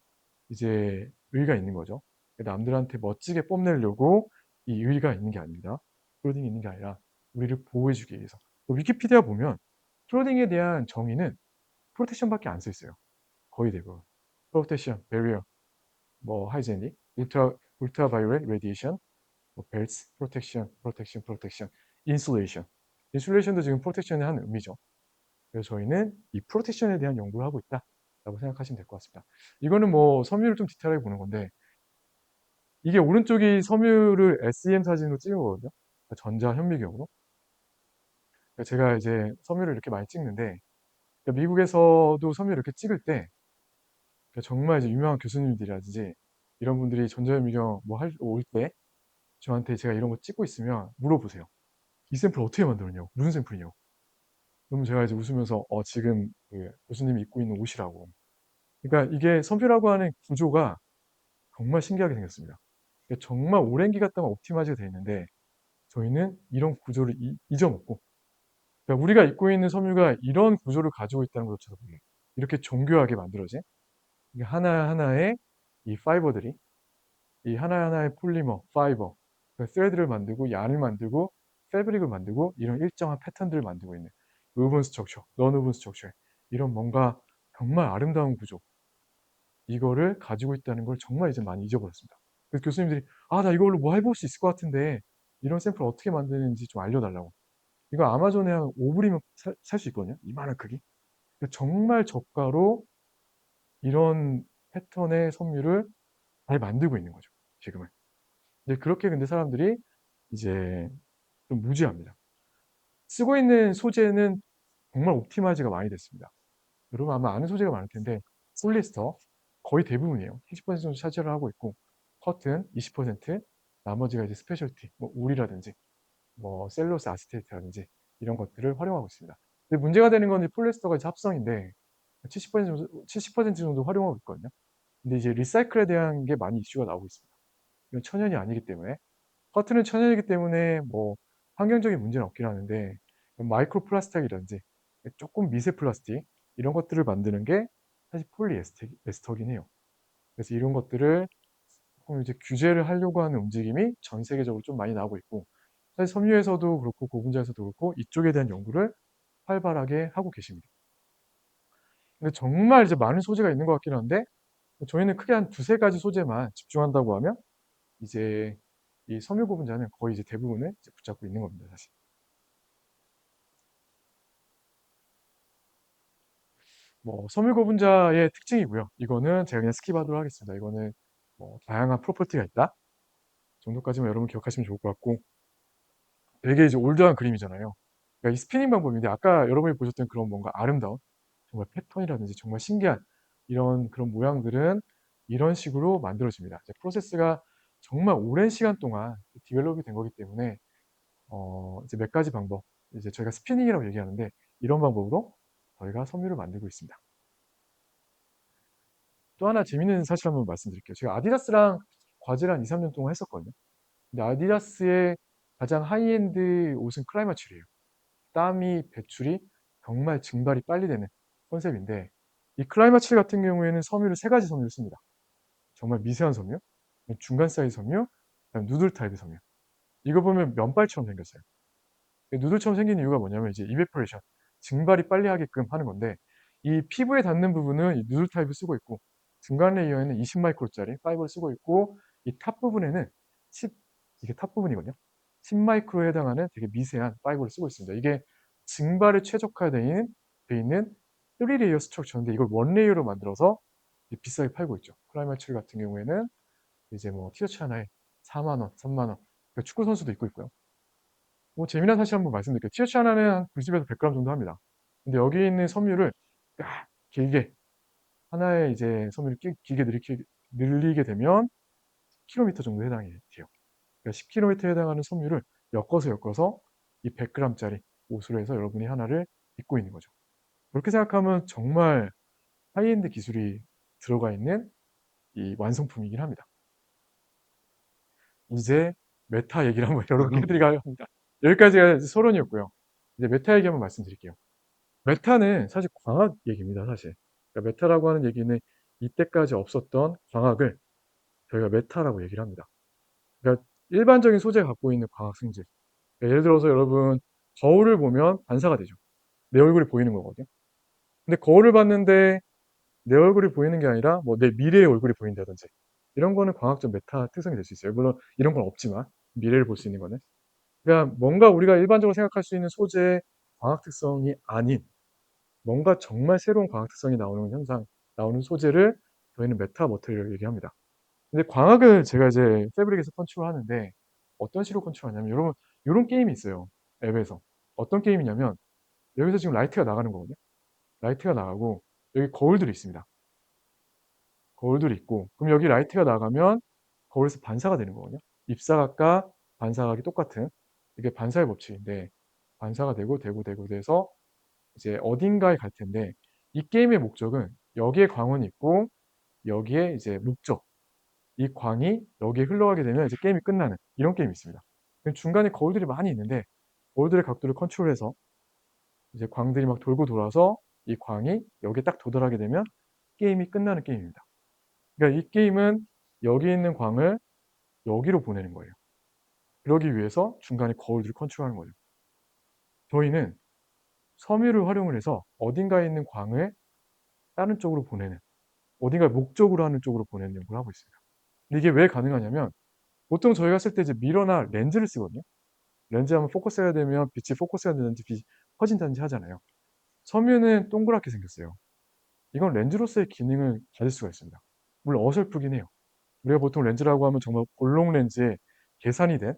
A: 이제 의의가 있는 거죠. 남들한테 멋지게 뽐내려고 이 의의가 있는 게 아닙니다. 클로딩이 있는 게 아니라 우리를 보호해 주기 위해서. 위키피디아 보면 클로딩에 대한 정의는 프로텍션밖에 안 써 있어요. 거의 대부분. 프로텍션, 베리어, 뭐 하이제닉, 울트라바이올렛 레디에이션, 뭐 벨트, 프로텍션, 인슐레이션. 인슐레이션도 지금 프로텍션의 한 의미죠. 그래서 저희는 이 프로텍션에 대한 연구를 하고 있다라고 생각하시면 될 것 같습니다. 이거는 뭐 섬유를 좀 디테일하게 보는 건데 이게 오른쪽이 섬유를 SEM 사진으로 찍은 거거든요. 그러니까 전자현미경으로. 그러니까 제가 이제 섬유를 이렇게 많이 찍는데 그러니까 미국에서도 섬유를 이렇게 찍을 때 그러니까 정말 이제 유명한 교수님들이라든지 이런 분들이 전자현미경 뭐 올 때 저한테 제가 이런 거 찍고 있으면 물어보세요. 이 샘플 어떻게 만들었냐고. 무슨 샘플이냐고. 그러면 제가 이제 웃으면서 지금 그 교수님이 입고 있는 옷이라고. 그러니까 이게 섬유라고 하는 구조가 정말 신기하게 생겼습니다. 그러니까 정말 오랜 기간 동안 옵티마이즈가 되어 있는데 저희는 이런 구조를 잊어먹고 그러니까 우리가 입고 있는 섬유가 이런 구조를 가지고 있다는 것조차도 모르겠어요. 이렇게 정교하게 만들어진 이게 하나하나의 이 파이버들이 이 하나하나의 폴리머, 파이버, 그 스레드를 만들고 yarn을 만들고 패브릭을 만들고 이런 일정한 패턴들을 만들고 있는 woven structure, non-woven structure 이런 뭔가 정말 아름다운 구조 이거를 가지고 있다는 걸 정말 이제 많이 잊어버렸습니다. 그래서 교수님들이 나 이걸로 뭐 해볼 수 있을 것 같은데 이런 샘플 어떻게 만드는지 좀 알려달라고. 이거 아마존에 한 5불이면 살 수 있거든요. 이만한 크기. 정말 저가로 이런 패턴의 섬유를 잘 만들고 있는 거죠. 지금은. 근데 그렇게 근데 사람들이 이제 좀 무지합니다. 쓰고 있는 소재는 정말 옵티마이즈가 많이 됐습니다. 여러분 아마 아는 소재가 많을 텐데 폴리에스터 거의 대부분이에요. 70% 정도 차지를 하고 있고 커튼 20%, 나머지가 이제 스페셜티, 뭐 울이라든지 뭐 셀룰로스 아세테이트라든지 이런 것들을 활용하고 있습니다. 근데 문제가 되는 건 이 폴리에스터가 이제 합성인데 70% 정도 활용하고 있거든요. 근데 이제 리사이클에 대한 게 많이 이슈가 나오고 있습니다. 이건 천연이 아니기 때문에 커튼은 천연이기 때문에 뭐 환경적인 문제는 없긴 하는데 마이크로 플라스틱이라든지 조금 미세 플라스틱 이런 것들을 만드는 게 사실 폴리에스터긴 해요. 그래서 이런 것들을 조금 이제 규제를 하려고 하는 움직임이 전 세계적으로 좀 많이 나오고 있고 사실 섬유에서도 그렇고 고분자에서도 그렇고 이쪽에 대한 연구를 활발하게 하고 계십니다. 근데 정말 이제 많은 소재가 있는 것 같긴 한데 저희는 크게 한 두세 가지 소재만 집중한다고 하면 이제 이 섬유 고분자는 거의 이제 대부분을 이제 붙잡고 있는 겁니다, 사실. 뭐 섬유 고분자의 특징이고요. 이거는 제가 그냥 스킵하도록 하겠습니다. 이거는 뭐 다양한 프로퍼티가 있다 정도까지만 여러분 기억하시면 좋을 것 같고 되게 이제 올드한 그림이잖아요. 그러니까 이 스피닝 방법인데 아까 여러분이 보셨던 그런 뭔가 아름다운 정말 패턴이라든지 정말 신기한 이런 그런 모양들은 이런 식으로 만들어집니다. 이제 프로세스가 정말 오랜 시간 동안 디벨롭이 된 거기 때문에 이제 몇 가지 방법, 이제 저희가 스피닝이라고 얘기하는데 이런 방법으로 저희가 섬유를 만들고 있습니다. 또 하나 재밌는 사실 한번 말씀드릴게요. 제가 아디다스랑 과제를 한 2, 3년 동안 했었거든요. 근데 아디다스의 가장 하이엔드 옷은 클라이마출이에요. 땀이 배출이 정말 증발이 빨리 되는 컨셉인데 이 클라이마칠 같은 경우에는 섬유를 세 가지 섬유를 씁니다. 정말 미세한 섬유, 중간 사이즈 섬유, 그다음 누들 타입의 섬유. 이거 보면 면발처럼 생겼어요. 누들처럼 생긴 이유가 뭐냐면 이제 이베퍼레이션, 증발이 빨리 하게끔 하는 건데 이 피부에 닿는 부분은 이 누들 타입을 쓰고 있고 중간 레이어에는 20 마이크로짜리 파이버를 쓰고 있고 이 탑 부분에는 10 이게 탑 부분이거든요. 10 마이크로에 해당하는 되게 미세한 파이버를 쓰고 있습니다. 이게 증발에 최적화되어 있는 3 레이어 스트럭처인데 이걸 1 레이어로 만들어서 비싸게 팔고 있죠. 클라이마칠 같은 경우에는 이제 뭐 티셔츠 하나에 4만 원, 3만 원. 그러니까 축구 선수도 입고 있고요. 뭐 재미난 사실 한번 말씀드릴게요. 티셔츠 하나는 한 90에서 100g 정도 합니다. 근데 여기 있는 섬유를 딱 길게 하나의 이제 섬유를 길게 늘리게 되면 10km 정도 해당이 돼요. 그러니까 10km에 해당하는 섬유를 엮어서 이 100g짜리 옷으로 해서 여러분이 하나를 입고 있는 거죠. 그렇게 생각하면 정말 하이엔드 기술이 들어가 있는 이 완성품이긴 합니다. 이제 메타 얘기를 한번 여러분께 해드리려 합니다. 여기까지가 소론이었고요. 이제 메타 얘기 한번 말씀드릴게요. 메타는 사실 광학 얘기입니다, 사실. 그러니까 메타라고 하는 얘기는 이때까지 없었던 광학을 저희가 메타라고 얘기를 합니다. 그러니까 일반적인 소재가 갖고 있는 광학 성질. 그러니까 예를 들어서 여러분 거울을 보면 반사가 되죠. 내 얼굴이 보이는 거거든요. 근데 거울을 봤는데 내 얼굴이 보이는 게 아니라 뭐 내 미래의 얼굴이 보인다든지 이런 거는 광학적 메타 특성이 될 수 있어요. 물론 이런 건 없지만 미래를 볼 수 있는 거는. 그러니까 뭔가 우리가 일반적으로 생각할 수 있는 소재의 광학 특성이 아닌 뭔가 정말 새로운 광학 특성이 나오는 현상, 나오는 소재를 저희는 메타 머티리얼이라고 얘기합니다. 근데 광학을 제가 이제 패브릭에서 컨트롤하는데 어떤 식으로 컨트롤하냐면 여러분 요런 게임이 있어요, 앱에서. 어떤 게임이냐면 여기서 지금 라이트가 나가는 거거든요. 라이트가 나가고 여기 거울들이 있습니다. 거울들이 있고 그럼 여기 라이트가 나가면 거울에서 반사가 되는 거거든요. 입사각과 반사각이 똑같은 이게 반사의 법칙인데 반사가 되고 돼서 이제 어딘가에 갈 텐데 이 게임의 목적은 여기에 광원이 있고 여기에 이제 목적 이 광이 여기에 흘러가게 되면 이제 게임이 끝나는 이런 게임이 있습니다. 그럼 중간에 거울들이 많이 있는데 거울들의 각도를 컨트롤해서 이제 광들이 막 돌고 돌아서 이 광이 여기에 딱 도달하게 되면 게임이 끝나는 게임입니다. 그러니까 이 게임은 여기 있는 광을 여기로 보내는 거예요. 그러기 위해서 중간에 거울들을 컨트롤하는 거죠. 저희는 섬유를 활용을 해서 어딘가에 있는 광을 다른 쪽으로 보내는 어딘가에 목적으로 하는 쪽으로 보내는 연구를 하고 있습니다. 근데 이게 왜 가능하냐면 보통 저희가 쓸 때 이제 미러나 렌즈를 쓰거든요. 렌즈 하면 포커스해야 되면 빛이 포커스해야 되는지 빛이 퍼진다든지 하잖아요. 섬유는 동그랗게 생겼어요. 이건 렌즈로서의 기능을 가질 수가 있습니다. 물론 어설프긴 해요. 우리가 보통 렌즈라고 하면 정말 볼록 렌즈에 계산이 된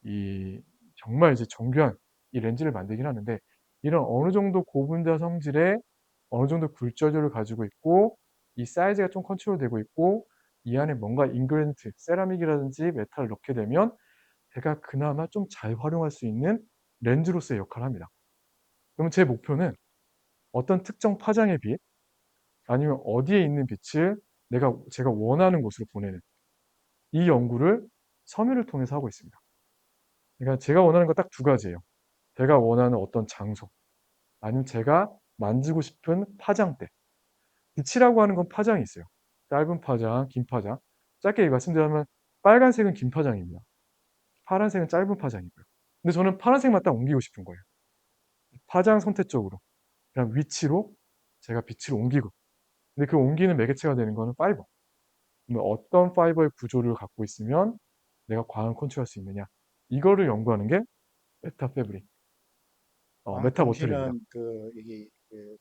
A: 이 정말 이제 정교한 이 렌즈를 만들긴 하는데 이런 어느 정도 고분자 성질의 어느 정도 굴절율을 가지고 있고 이 사이즈가 좀 컨트롤되고 있고 이 안에 뭔가 인그레디언트, 세라믹이라든지 메탈을 넣게 되면 제가 그나마 좀 잘 활용할 수 있는 렌즈로서의 역할을 합니다. 그러면 제 목표는 어떤 특정 파장의 빛 아니면 어디에 있는 빛을 제가 원하는 곳으로 보내는 이 연구를 섬유를 통해서 하고 있습니다. 그러니까 제가 원하는 건 딱 두 가지예요. 제가 원하는 어떤 장소 아니면 제가 만지고 싶은 파장대. 빛이라고 하는 건 파장이 있어요. 짧은 파장, 긴 파장. 짧게 말씀드리면 빨간색은 긴 파장입니다. 파란색은 짧은 파장이고요. 근데 저는 파란색만 딱 옮기고 싶은 거예요. 파장 선택 쪽으로. 그냥 위치로 제가 빛을 옮기고. 근데 그 옮기는 매개체가 되는 거는 파이버. 그러면 어떤 파이버의 구조를 갖고 있으면 내가 광을 컨트롤할 수 있느냐. 이거를 연구하는 게 메타 패브릭,
B: 광학
A: 메타 머터리입니다.
B: 통신은 이게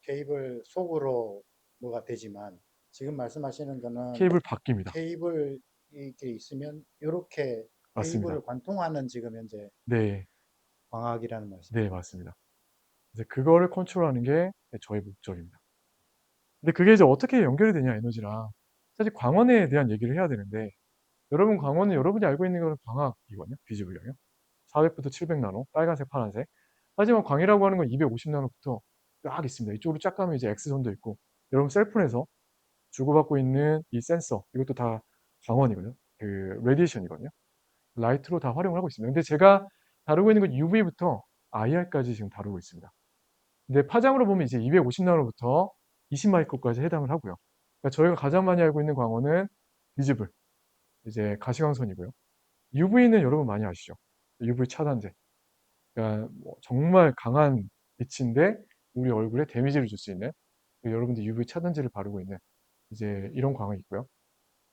B: 케이블 속으로 뭐가 되지만 지금 말씀하시는 거는
A: 케이블 바뀝니다.
B: 케이블 이렇게 있으면 이렇게
A: 맞습니다.
B: 케이블을 관통하는 지금 현재
A: 네.
B: 광학이라는
A: 네,
B: 말씀이죠.
A: 맞습니다. 이제 그거를 컨트롤하는 게 저의 목적입니다. 근데 그게 이제 어떻게 연결이 되냐, 에너지랑. 사실 광원에 대한 얘기를 해야 되는데 여러분 광원은 여러분이 알고 있는 거는 광학이거든요. 비즈블형이요. 400부터 700 나노, 빨간색, 파란색. 하지만 광이라고 하는 건 250 나노부터 쫙 있습니다. 이쪽으로 쫙 가면 이제 X선도 있고 여러분 셀폰에서 주고받고 있는 이 센서 이것도 다 광원이거든요. 그 레디에이션이거든요. 라이트로 다 활용을 하고 있습니다. 근데 제가 다루고 있는 건 UV부터 IR까지 지금 다루고 있습니다. 근데 파장으로 보면 이제 250 나노부터 20 마이크로까지 해당을 하고요. 그러니까 저희가 가장 많이 알고 있는 광원은 비즈블, 이제 가시광선이고요. UV는 여러분 많이 아시죠? UV 차단제. 그러니까 뭐 정말 강한 빛인데 우리 얼굴에 데미지를 줄 수 있는 여러분들 UV 차단제를 바르고 있는 이제 이런 광학이 있고요.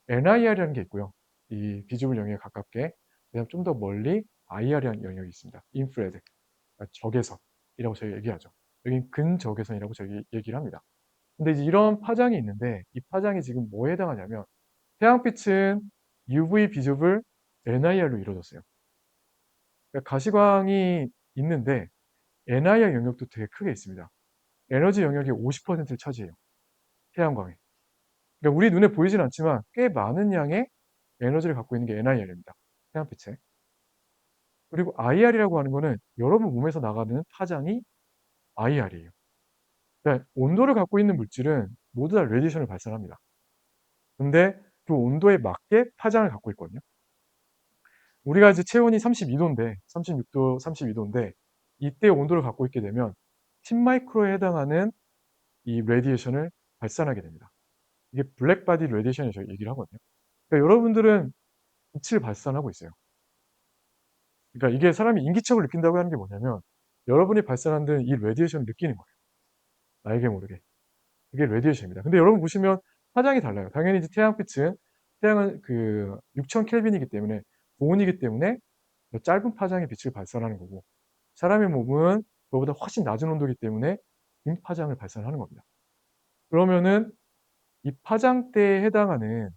A: NIR이라는 게 있고요. 이 비즈블 영역에 가깝게 그다음 좀 더 멀리 IR이라는 영역이 있습니다. 인프레드, 그러니까 적외선이라고 저희 얘기하죠. 여긴 근적외선이라고 저희 얘기를 합니다. 근데 이제 이런 파장이 있는데 이 파장이 지금 뭐에 해당하냐면 태양빛은 UV, 비즈블, NIR로 이루어졌어요. 그러니까 가시광이 있는데 NIR 영역도 되게 크게 있습니다. 에너지 영역의 50%를 차지해요. 태양광이. 그러니까 우리 눈에 보이진 않지만 꽤 많은 양의 에너지를 갖고 있는 게 NIR입니다. 태양빛에. 그리고 IR이라고 하는 거는 여러분 몸에서 나가는 파장이 IR이에요. 그러니까 온도를 갖고 있는 물질은 모두 다 레디에이션을 발산합니다. 근데 그 온도에 맞게 파장을 갖고 있거든요. 우리가 이제 체온이 32도인데 36도, 32도인데 이때 온도를 갖고 있게 되면 10마이크로에 해당하는 이 레디에이션을 발산하게 됩니다. 이게 블랙바디 레디에이션이라고 저희 얘기를 하거든요. 그러니까 여러분들은 빛을 발산하고 있어요. 그러니까 이게 사람이 인기척을 느낀다고 하는 게 뭐냐면 여러분이 발산하는 이 레디에이션을 느끼는 거예요. 나에게 모르게. 그게 레디에이션입니다. 근데 여러분 보시면 파장이 달라요. 당연히 이제 태양빛은 태양은 그 6000 켈빈이기 때문에 고온이기 때문에 더 짧은 파장의 빛을 발산하는 거고 사람의 몸은 그거보다 훨씬 낮은 온도이기 때문에 긴 파장을 발산하는 겁니다. 그러면은 이 파장대에 해당하는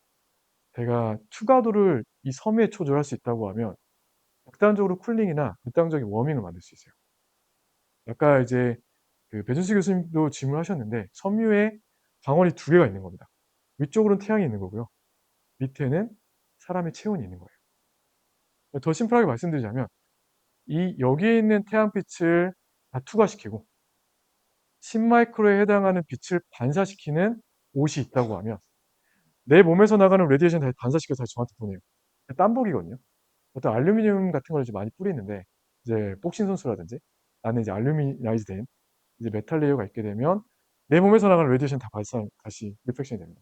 A: 제가 추가도를 이 섬유에 조절할 수 있다고 하면 극단적으로 쿨링이나 극단적인 워밍을 만들 수 있어요. 아까 이제 그 배준수 교수님도 질문하셨는데 섬유에 방울이 두 개가 있는 겁니다. 위쪽으로는 태양이 있는 거고요. 밑에는 사람의 체온이 있는 거예요. 더 심플하게 말씀드리자면 이 여기에 있는 태양빛을 다 투과시키고 10마이크로에 해당하는 빛을 반사시키는 옷이 있다고 하면 내 몸에서 나가는 레디에이션 다 반사시켜서 다시 저한테 보내요. 땀복이거든요. 어떤 알루미늄 같은 걸 이제 많이 뿌리는데 이제 복싱 선수라든지 안에 이제 알루미나이즈 된 이제 메탈 레이어가 있게 되면 내 몸에서 나가는 레디에이션 다 발산 다시 리플렉션이 됩니다.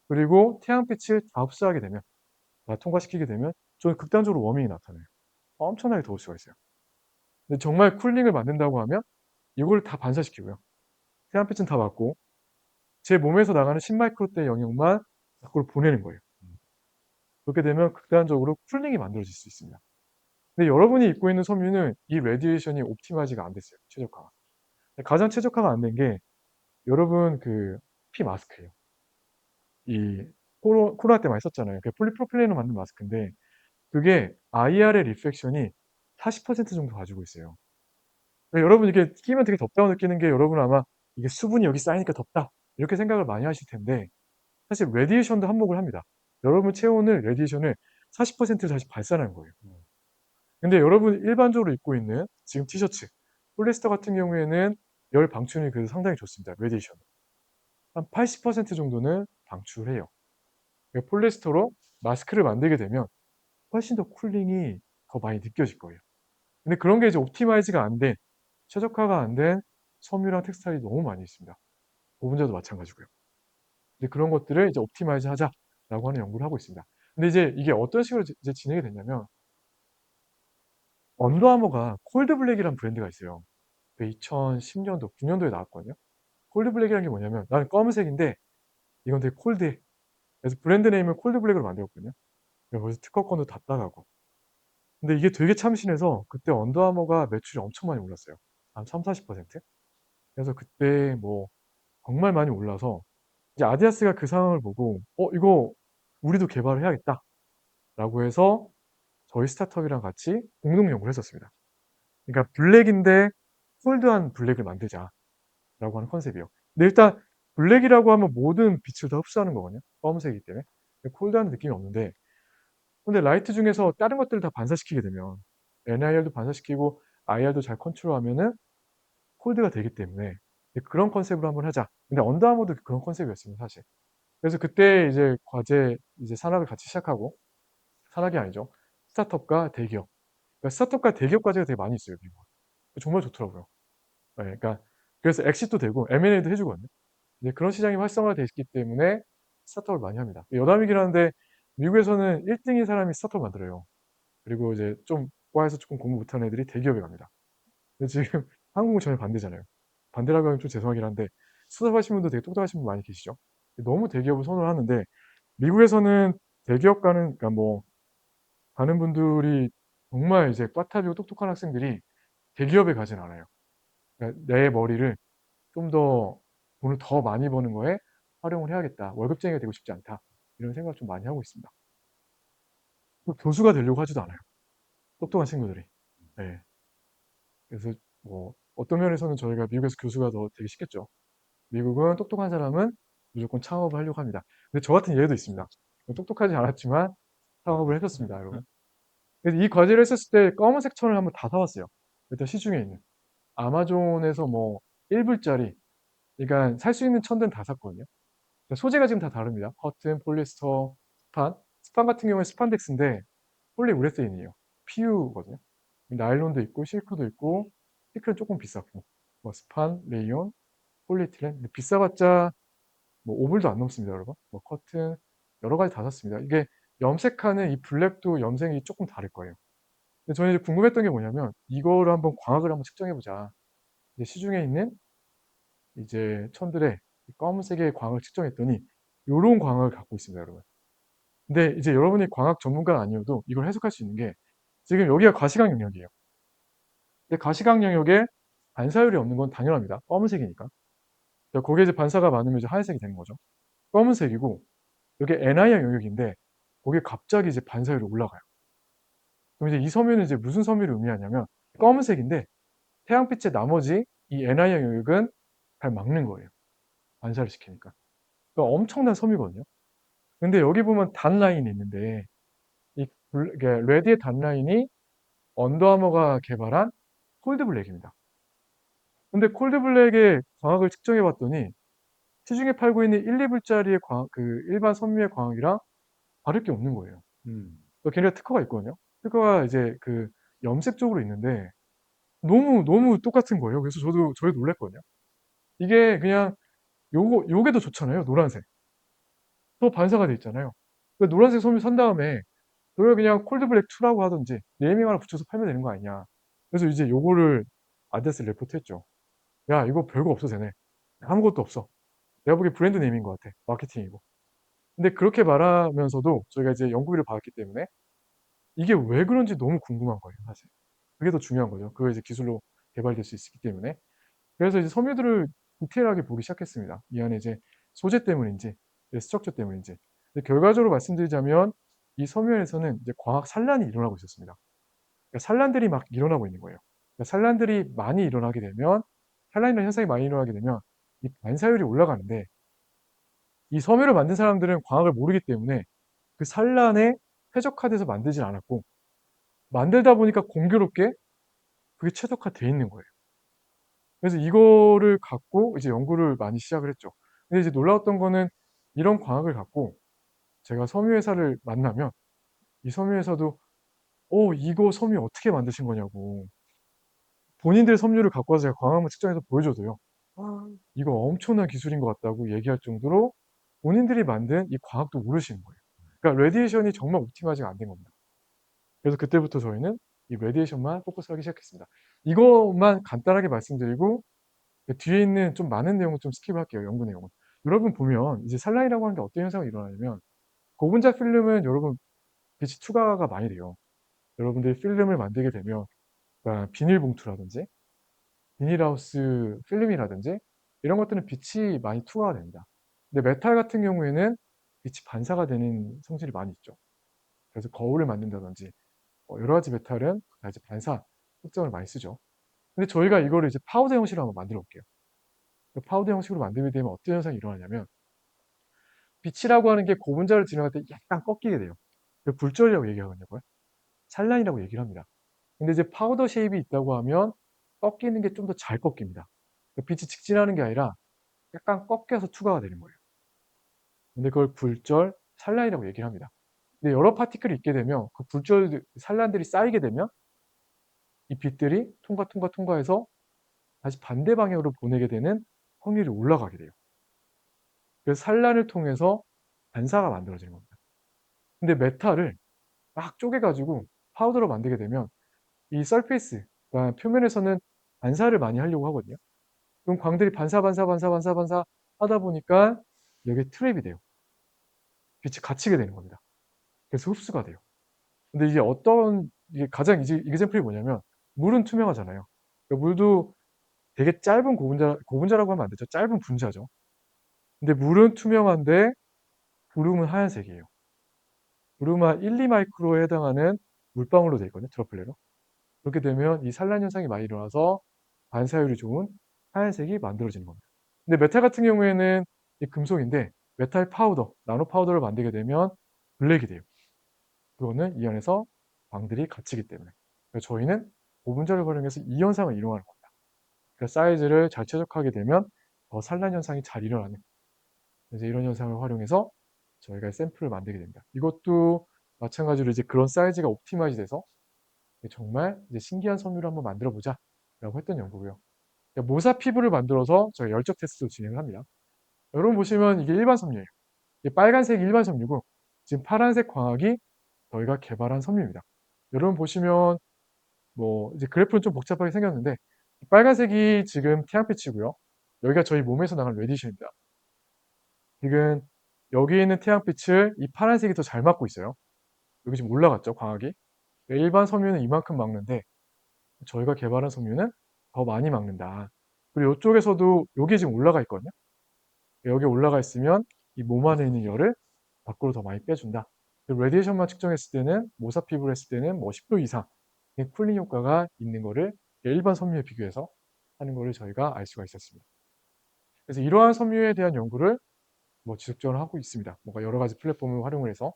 A: 그리고 태양빛을 다 흡수하게 되면 다 통과시키게 되면 저는 극단적으로 워밍이 나타나요. 엄청나게 더울 수가 있어요. 근데 정말 쿨링을 만든다고 하면 이걸 다 반사시키고요. 태양빛은 다 막고 제 몸에서 나가는 10마이크로대의 영역만 밖으로 보내는 거예요. 그렇게 되면 극단적으로 쿨링이 만들어질 수 있습니다. 근데 여러분이 입고 있는 섬유는 이 레디에이션이 옵티마이즈가 안 됐어요, 최적화가. 가장 최적화가 안 된 게 여러분 그 피 마스크예요. 이 코로나 때 많이 썼잖아요. 그 폴리프로필렌으로 만든 마스크인데 그게 IR의 리플렉션이 40% 정도 가지고 있어요. 그러니까 여러분 이게 끼면 되게 덥다고 느끼는 게 여러분은 아마 '이게 수분이 여기 쌓이니까 덥다.' 이렇게 생각을 많이 하실 텐데 사실 레디에이션도 한몫을 합니다. 여러분 체온을 레디에이션을 40%를 다시 발산하는 거예요. 근데 여러분이 일반적으로 입고 있는 지금 티셔츠 폴리에스터 같은 경우에는 열 방출이 그래도 상당히 좋습니다, 레디에이션은. 한 80% 정도는 방출해요. 그러니까 폴리에스터로 마스크를 만들게 되면 훨씬 더 쿨링이 더 많이 느껴질 거예요. 근데 그런 게 이제 옵티마이즈가 안 된 최적화가 안 된 섬유랑 텍스타일이 너무 많이 있습니다. 보분자도 마찬가지고요. 이제 그런 것들을 이제 옵티마이즈 하자라고 하는 연구를 하고 있습니다. 근데 이제 이게 어떤 식으로 이제 진행이 됐냐면 언더아머가 콜드 블랙이라는 브랜드가 있어요. 그 2010년도, 9년도에 나왔거든요. 콜드 블랙이라는 게 뭐냐면 나는 검은색인데 이건 되게 콜드해. 그래서 브랜드 네임을 콜드 블랙으로 만들었거든요. 그래서 거기서 특허권도 다 따가고. 근데 이게 되게 참신해서 그때 언더아머가 매출이 엄청 많이 올랐어요. 한 30~40%. 그래서 그때 뭐 정말 많이 올라서 이제 아디다스가 그 상황을 보고 이거 우리도 개발을 해야겠다.'라고 해서 저희 스타트업이랑 같이 공동 연구를 했었습니다. 그러니까 '블랙인데 콜드한 블랙을 만들자.'라고 하는 컨셉이에요. 근데 일단 블랙이라고 하면 모든 빛을 다 흡수하는 거거든요, 검은색이기 때문에. 콜드한 느낌이 없는데 근데 라이트 중에서 다른 것들을 다 반사시키게 되면 NIR도 반사시키고 IR도 잘 컨트롤하면은 콜드가 되기 때문에 이제 '그런 컨셉으로 한번 하자.' 근데 언더아머도 그런 컨셉이었습니다, 사실. 그래서 그때 이제 과제 이제 산학을 같이 시작하고 산학이 아니죠. 스타트업과 대기업. 그러니까 스타트업과 대기업 과제가 되게 많이 있어요, 미국은. 정말 좋더라고요. 예 그러니까 그래서 엑싯도 되고 M&A도 해 주거든요. 이제 그런 시장이 활성화돼 있기 때문에 스타트업을 많이 합니다. 여담이긴 한데 미국에서는 1 등인 사람이 스타트업 만들어요. 그리고 이제 좀 과에서 쪼끔 공부 못하는 애들이 대기업에 갑니다. 근데 지금 한국은 전혀 반대잖아요. 반대라고 하면 좀 죄송하긴 한데 스타트업 하신 분도 되게 똑똑하신 분 많이 계시죠. 너무 대기업을 선호를 하는데 미국에서는 대기업 가는 그러니까 뭐 가는 분들이 정말 이제 꽈탑이고 똑똑한 학생들이 대기업에 가진 않아요. 그러니까 '내 머리를 좀 더 돈을 더 많이 버는 거에 활용을 해야겠다. 월급쟁이가 되고 싶지 않다.' 이런 생각을 좀 많이 하고 있습니다. 또 교수가 되려고 하지도 않아요, 똑똑한 친구들이. 네. 그래서 뭐 어떤 면에서는 저희가 미국에서 교수가 더 되기 쉽겠죠. 미국은 똑똑한 사람은 무조건 창업을 하려고 합니다. 근데 저 같은 예도 있습니다. 똑똑하지 않았지만 창업을 했었습니다, 여러분. 그래서 이 과제를 했었을 때 검은색 천을 한번 다 사 왔어요. 일단 시중에 있는. 아마존에서 뭐 1 불짜리 그러니까 살 수 있는 천들은 다 샀거든요. 소재가 지금 다 다릅니다. 커튼, 폴리에스터, 스판. 스판 같은 경우에 스판덱스인데 폴리우레세인이에요. PU거든요. 나일론도 있고 실크도 있고 실크는 쪼끔 비쌌고. 뭐 스판, 레이온, 폴리에틸렌. 근데 비싸봤자 뭐 5불도 안 넘습니다, 여러분. 뭐 커튼 여러 가지 다 샀습니다. 이게 염색하는 이 블랙도 염색이 조금 다를 거예요. 근데 저는 이제 궁금했던 게 뭐냐면 이거를 한번 광학을 한번 측정해 보자. 이제 시중에 있는 이제 천들의 검은색의 광을 측정했더니 요런 광을 갖고 있습니다, 여러분. 근데 이제 여러분이 광학 전문가가 아니어도 이걸 해석할 수 있는 게 지금 여기가 과시광 영역이에요. 근데 과시광 영역에 반사율이 없는 건 당연합니다. 검은색이니까. 거기에 이제 반사가 많으면 이제 하얀색이 되는 거죠. 검은색이고 여기 NIR 영역인데 거기에 갑자기 이제 반사율이 올라가요. 그럼 이제 이 섬유는 이제 무슨 섬유를 의미하냐면 검은색인데 태양빛의 나머지 이 NIR 영역은 잘 막는 거예요. 반사를 시키니까. 그러니까 엄청난 섬유거든요. 근데 여기 보면 단 라인이 있는데 이게 레드의 단 라인이 언더아머가 개발한 콜드 블랙입니다. 근데 콜드 블랙의 광학을 측정해 봤더니 시중에 팔고 있는 1, 2불짜리의 그 일반 섬유의 광학이랑 다를 게 없는 거예요. 또 걔네가 특허가 있거든요. 특허가 이제 그 염색 쪽으로 있는데 너무 똑같은 거예요. 그래서 저희 놀랐거든요. 이게 그냥 요게 더 좋잖아요. 노란색. 더 반사가 돼 있잖아요. 그 노란색 섬유 산 다음에 그걸 그냥 콜드블랙 2라고 하든지 네이밍 하나 붙여서 팔면 되는 거 아니냐. 그래서 이제 요거를 아디다스에 레포트했죠. 야 이거 별거 없어 쟤네. 아무것도 없어. 내가 보기엔 브랜드 네임인 것 같아. 마케팅이고. 근데 그렇게 말하면서도 저희가 이제 연구비를 받았기 때문에 이게 왜 그런지 너무 궁금한 거예요, 사실. 그게 더 중요한 거죠. 그게 이제 기술로 개발될 수 있기 때문에. 그래서 이제 섬유들을 디테일하게 보기 시작했습니다. 이 안에 이제 소재 때문인지, 스트럭처 때문인지. 근데 결과적으로 말씀드리자면 이 섬유에서는 이제 과학 산란이 일어나고 있었습니다. 그러니까 산란들이 막 일어나고 있는 거예요. 그러니까 산란들이 많이 일어나게 되면 산란이라는 현상이 많이 일어나게 되면 이 반사율이 올라가는데 이 섬유를 만든 사람들은 과학을 모르기 때문에 그 산란에 최적화돼서 만들진 않았고 만들다 보니까 공교롭게 그게 최적화돼 있는 거예요. 그래서 이거를 갖고 이제 연구를 많이 시작을 했죠. 근데 이제 놀라웠던 거는 이런 과학을 갖고 제가 섬유 회사를 만나면 이 섬유 회사도 이거 섬유 어떻게 만드신 거냐고 본인들 섬유를 갖고 와서 제가 광학만 측정해서 보여줘도요. 이거 엄청난 기술인 것 같다고 얘기할 정도로 본인들이 만든 이 과학도 모르시는 거예요. 그러니까 레디에이션이 정말 옵티마이즈가 안 된 겁니다. 그래서 그때부터 저희는 이 레디에이션만 포커스하기 시작했습니다. 이것만 간단하게 말씀드리고 뒤에 있는 좀 많은 내용은 좀 스킵할게요, 연구 내용은. 여러분 보면 이제 산란이라고 하는 게 어떤 현상이 일어나냐면 고분자 필름은 여러분 빛이 투과가 많이 돼요. 여러분들이 필름을 만들게 되면 그러니까 비닐봉투라든지 비닐하우스 필름이라든지 이런 것들은 빛이 많이 투과가 됩니다. 근데 메탈 같은 경우에는 빛이 반사가 되는 성질이 많이 있죠. 그래서 거울을 만든다든지 여러 가지 메탈은 다 이제 반사 특성을 많이 쓰죠. 근데 저희가 이거를 이제 파우더 형식으로 한번 만들어 볼게요. 그 파우더 형식으로 만들게 되면 어떤 현상이 일어나냐면 빛이라고 하는 게 고분자를 지나갈 때 약간 꺾이게 돼요. 그 굴절이라고 얘기하거든요. 그걸. 산란이라고 얘기를 합니다. 근데 이제 파우더 쉐입이 있다고 하면 꺾이는 게 좀 더 잘 꺾입니다. 그 빛이 직진하는 게 아니라 약간 꺾여서 투과가 되는 거예요. 근데 그걸 굴절, 산란이라고 얘기를 합니다. 근데 여러 파티클이 있게 되면 그 굴절, 산란들이 쌓이게 되면 이 빛들이 통과해서 다시 반대 방향으로 보내게 되는 확률이 올라가게 돼요. 그래서 산란을 통해서 반사가 만들어지는 겁니다. 근데 메탈을 막 쪼개 가지고 파우더로 만들게 되면 이 서페이스 그러니까 표면에서는 반사를 많이 하려고 하거든요. 그럼 광들이 반사 하다 보니까 여기에 트랩이 돼요. 빛이 갇히게 되는 겁니다. 그래서 흡수가 돼요. 근데 이게 이게 가장 이그젬플이 뭐냐면 물은 투명하잖아요. 그러니까 물도 되게 짧은 고분자라고 하면 안 되죠. 짧은 분자죠. 근데 물은 투명한데 구름은 하얀색이에요. 구름은 한 1-2 마이크로에 해당하는 물방울로 되어 있거든요, 드롭플레로. 그렇게 되면 이 산란 현상이 많이 일어나서 반사율이 좋은 하얀색이 만들어지는 겁니다. 근데 메탈 같은 경우에는 이 금속인데 메탈 파우더, 나노 파우더를 만들게 되면 블랙이 돼요. 그거는 이 안에서 광들이 갇히기 때문에. 그래서 저희는 고분자를 활용해서 이 현상을 이용하는 겁니다. 그래서 사이즈를 잘 최적화하게 되면 더 산란 현상이 잘 일어나는 이제 이런 현상을 활용해서 저희가 샘플을 만들게 됩니다. 이것도 마찬가지로 이제 그런 사이즈가 옵티마이즈 돼서 정말 이제 신기한 섬유를 한번 만들어 보자라고 했던 연구고요. 그러니까 모사 피부를 만들어서 저희가 열적 테스트도 진행을 합니다. 여러분 보시면 이게 일반 섬유예요. 이 빨간색이 일반 섬유고 지금 파란색 광학이 저희가 개발한 섬유입니다. 여러분 보시면 뭐 이제 그래프는 좀 복잡하게 생겼는데 빨간색이 지금 태양빛이고요. 여기가 저희 몸에서 나가는 레디에이션입니다. 지금 여기 있는 태양빛을 이 파란색이 더 잘 막고 있어요. 여기 지금 올라갔죠, 광학이. 일반 섬유는 이만큼 막는데 저희가 개발한 섬유는 더 많이 막는다. 그리고 이쪽에서도 여기 지금 올라가 있거든요. 여기 올라가 있으면 이 몸 안에 있는 열을 밖으로 더 많이 빼준다. 그리고 레디에이션만 측정했을 때는 모사 피부를 했을 때는 뭐 10도 이상의 쿨링 효과가 있는 거를 일반 섬유에 비교해서 하는 거를 저희가 알 수가 있었습니다. 그래서 이러한 섬유에 대한 연구를 뭐 지속적으로 하고 있습니다. 뭔가 여러 가지 플랫폼을 활용을 해서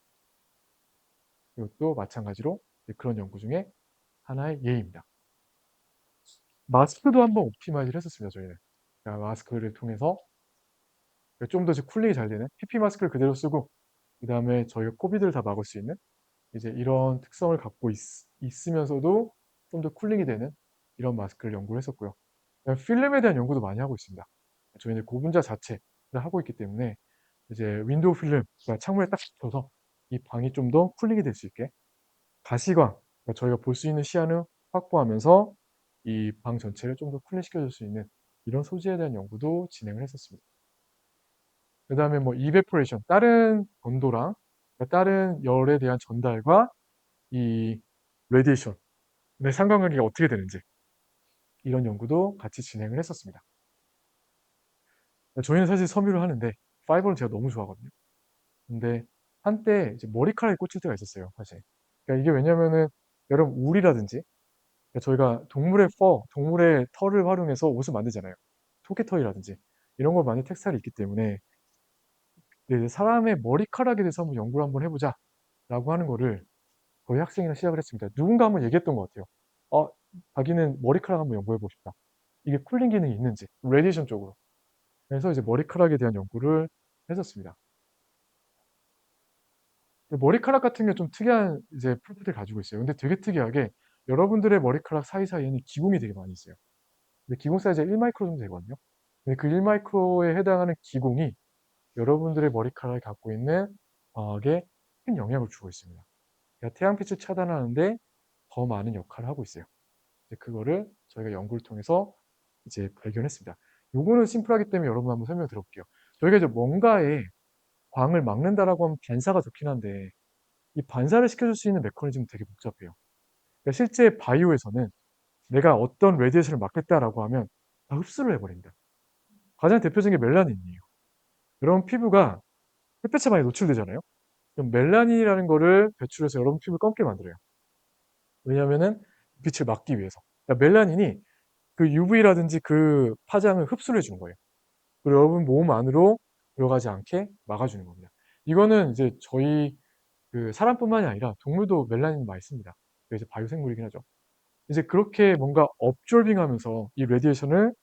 A: 이것도 마찬가지로 그런 연구 중에 하나의 예입니다. 마스크도 한번 옵티마이즈를 했었습니다, 저희는. 그러니까 마스크를 통해서 좀 더 쿨링이 잘 되는 PP 마스크를 그대로 쓰고 그다음에 저희가 코비드를 다 막을 수 있는 이제 이런 특성을 갖고 있으면서도 좀 더 쿨링이 되는 이런 마스크를 연구를 했었고요. 그다음에 필름에 대한 연구도 많이 하고 있습니다. 저희는 고분자 자체를 하고 있기 때문에 이제 윈도우 필름, 그러니까 창문에 딱 붙여서 이 방이 좀 더 쿨링이 될 수 있게 가시광, 그러니까 저희가 볼 수 있는 시야는 확보하면서 이 방 전체를 좀 더 쿨링시켜 줄 수 있는 이런 소재에 대한 연구도 진행을 했었습니다. 그다음에 뭐 이베포레이션, 다른 온도랑 그러니까 다른 열에 대한 전달과 이 레디에이션의 상관관계가 어떻게 되는지 이런 연구도 같이 진행을 했었습니다. 저희는 사실 섬유를 하는데 파이버를 제가 너무 좋아하거든요. 근데 한때 이제 머리카락에 꽂힐 때가 있었어요, 사실. 그러니까 이게 왜냐면은 여러분 울이라든지 그러니까 저희가 동물의 동물의 털을 활용해서 옷을 만들잖아요. 토끼털이라든지 이런 걸 만든 텍스타일이 있기 때문에 이제 사람의 머리카락에 대해서 한번 연구를 한번 해보자라고 하는 거를 거의 학생이랑 시작을 했습니다. 누군가 한번 얘기했던 것 같아요. 자기는 머리카락 한번 연구해보고 싶다. 이게 쿨링 기능이 있는지, 레디에이션 쪽으로. 그래서 이제 머리카락에 대한 연구를 했었습니다. 머리카락 같은 게 좀 특이한 이제 프로퍼티를 가지고 있어요. 근데 되게 특이하게 여러분들의 머리카락 사이사이에는 기공이 되게 많이 있어요. 근데 기공 사이즈가 1마이크로 정도 되거든요. 근데 그 1마이크로에 해당하는 기공이 여러분들의 머리카락이 갖고 있는 과학에 큰 영향을 주고 있습니다. 그러니까 태양빛을 차단하는데 더 많은 역할을 하고 있어요. 이제 그거를 저희가 연구를 통해서 이제 발견했습니다. 요거는 심플하기 때문에 여러분 한번 설명 드려볼게요. 저희가 이제 뭔가에 광을 막는다라고 하면 반사가 좋긴 한데 이 반사를 시켜줄 수 있는 메커니즘은 되게 복잡해요. 그러니까 실제 바이오에서는 내가 어떤 레디에이션을 막겠다라고 하면 다 흡수를 해버립니다. 가장 대표적인 게 멜라닌이에요. 여러분 피부가 햇볕에 많이 노출되잖아요. 그럼 멜라닌이라는 거를 배출해서 여러분 피부를 검게 만들어요. 왜냐하면은 빛을 막기 위해서. 그러니까 멜라닌이 그 UV라든지 그 파장을 흡수를 해 주는 거예요. 그리고 여러분 몸 안으로 들어가지 않게 막아주는 겁니다. 이거는 이제 저희 그 사람뿐만이 아니라 동물도 멜라닌 많이 씁니다. 그게 이제 바이오 생물이긴 하죠. 이제 그렇게 뭔가 업조빙 하면서 이 레디에이션을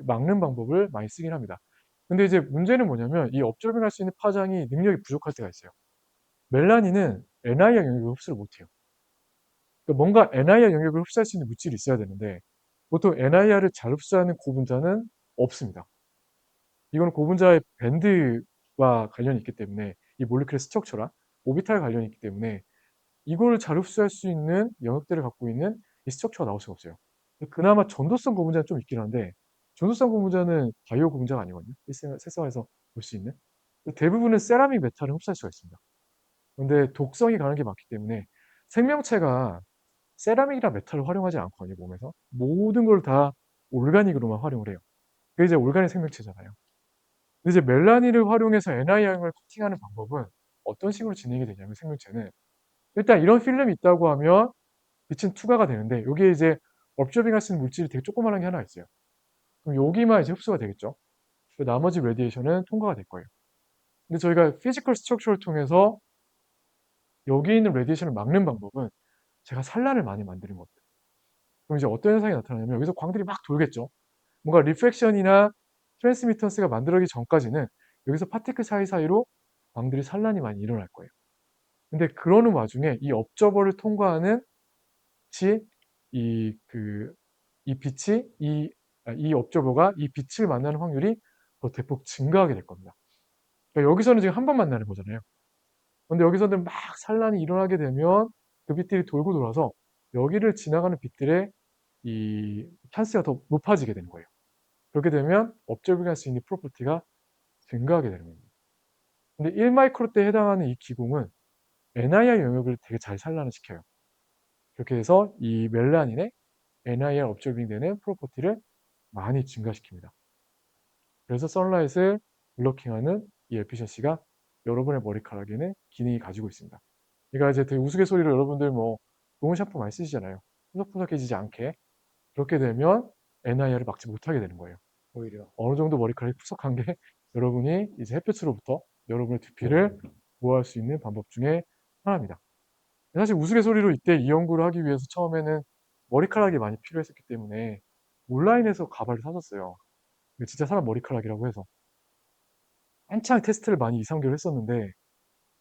A: 막는 방법을 많이 쓰긴 합니다. 근데 이제 문제는 뭐냐면 이 업조빙 할 수 있는 파장이 능력이 부족할 때가 있어요. 멜라닌은 NIR 영역을 흡수를 못 해요. 그러니까 뭔가 NIR 영역을 흡수할 수 있는 물질이 있어야 되는데 보통 NIR을 잘 흡수하는 고분자는 없습니다. 이거는 고분자의 밴드와 관련이 있기 때문에 이 몰리큘의 스트럭처랑 오비탈 관련이 있기 때문에 이거를 잘 흡수할 수 있는 영역들을 갖고 있는 이 스트럭처가 나올 수가 없어요. 그나마 전도성 고분자는 좀 있긴 한데 전도성 고분자는 바이오 고분자가 아니거든요. 세상에서 볼 수 있는. 대부분은 세라믹 메탈을 흡수할 수가 있습니다. 근데 독성이 강한 게 많기 때문에 생명체가 세라믹이나 메탈을 활용하지 않거든요, 몸에서. 모든 걸 다 올가닉으로만 활용을 해요. 그게 이제 올가닉 생명체잖아요. 근데 이제 멜라닌을 활용해서 NIR을 커팅하는 방법은 어떤 식으로 진행이 되냐면 생명체는 일단 이런 필름이 있다고 하면 빛은 투과가 되는데 여기에 이제 업저빙 할 수 있는 물질이 되게 조그마한 게 하나 있어요. 그럼 여기만 이제 흡수가 되겠죠. 나머지 레디에이션은 통과가 될 거예요. 근데 저희가 피지컬 스트럭처를 통해서 여기 있는 레디에이션을 막는 방법은 제가 산란을 많이 만드는 겁니다. 그럼 이제 어떤 현상이 나타나냐면 여기서 광들이 막 돌겠죠. 뭔가 리프렉션이나 트랜스미턴스가 만들어지기 전까지는 여기서 파티클 사이사이로 광들이 산란이 많이 일어날 거예요. 근데 그러는 와중에 이 업저버를 통과하는 빛이 이 빛이 이 이 observer가 이 빛을 만나는 확률이 더 대폭 증가하게 될 겁니다. 그러니까 여기서는 지금 한 번 만나는 거잖아요. 근데 여기서는 막 산란이 일어나게 되면 그 빛들이 돌고 돌아서 여기를 지나가는 빛들의 이 찬스가 더 높아지게 되는 거예요. 그렇게 되면 observing할 수 있는 프로퍼티가 증가하게 되는 겁니다. 근데 1 마이크로 때 해당하는 이 기공은 NIR 영역을 되게 잘 산란을 시켜요. 그렇게 해서 이 멜라닌의 NIR observing 되는 프로퍼티를 많이 증가시킵니다. 그래서 선라이트를 블로킹하는 이 에피션시가 여러분의 머리카락에는 기능이 가지고 있습니다. 그러니까 이제 되게 우스갯소리로 여러분들 뭐 좋은 샴푸 많이 쓰시잖아요. 푸석푸석해지지 않게. 그렇게 되면 NIR을 막지 못하게 되는 거예요.
B: 오히려.
A: 어느 정도 머리카락이 푸석한 게 여러분이 이제 햇볕으로부터 여러분의 두피를 보호할 수 있는 방법 중에 하나입니다. 사실 우스갯소리로 이때 이 연구를 하기 위해서 처음에는 머리카락이 많이 필요했었기 때문에 온라인에서 가발을 샀었어요. 진짜 사람 머리카락이라고 해서. 한창 테스트를 많이 2-3개월 했었는데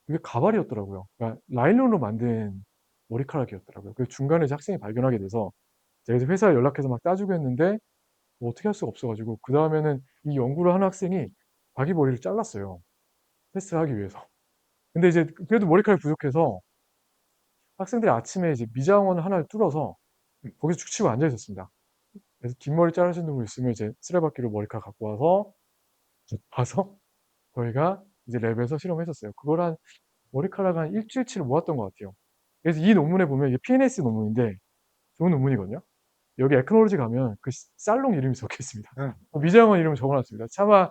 A: 그게 가발이었더라고요. 그러니까 라일론으로 만든 머리카락이었더라고요. 그 중간에 이제 학생이 발견하게 돼서 제가 이제 회사에 연락해서 막 따주고 했는데 뭐 어떻게 할 수가 없어 가지고 그다음에는 이 연구를 하는 학생이 자기 머리를 잘랐어요, 테스트를 하기 위해서. 근데 이제 그래도 머리카락이 부족해서 학생들이 아침에 이제 미장원 하나를 뚫어서 거기서 죽치고 앉아 있었습니다. 그래서 긴 머리 자르시는 분 있으면 이제 쓰레받기로 머리카락 갖고 와서 봐서 저희가 이제 랩에서 실험했었어요. 그걸 한 머리카락 한 일주일치를 모았던 것 같아요. 그래서 이 논문에 보면 이게 PNAS 논문인데 좋은 논문이거든요. 여기 에크놀로지 가면 그 살롱 이름이 적혀 있습니다.
B: 응.
A: 미장원 이름을 적어 놨습니다. 차마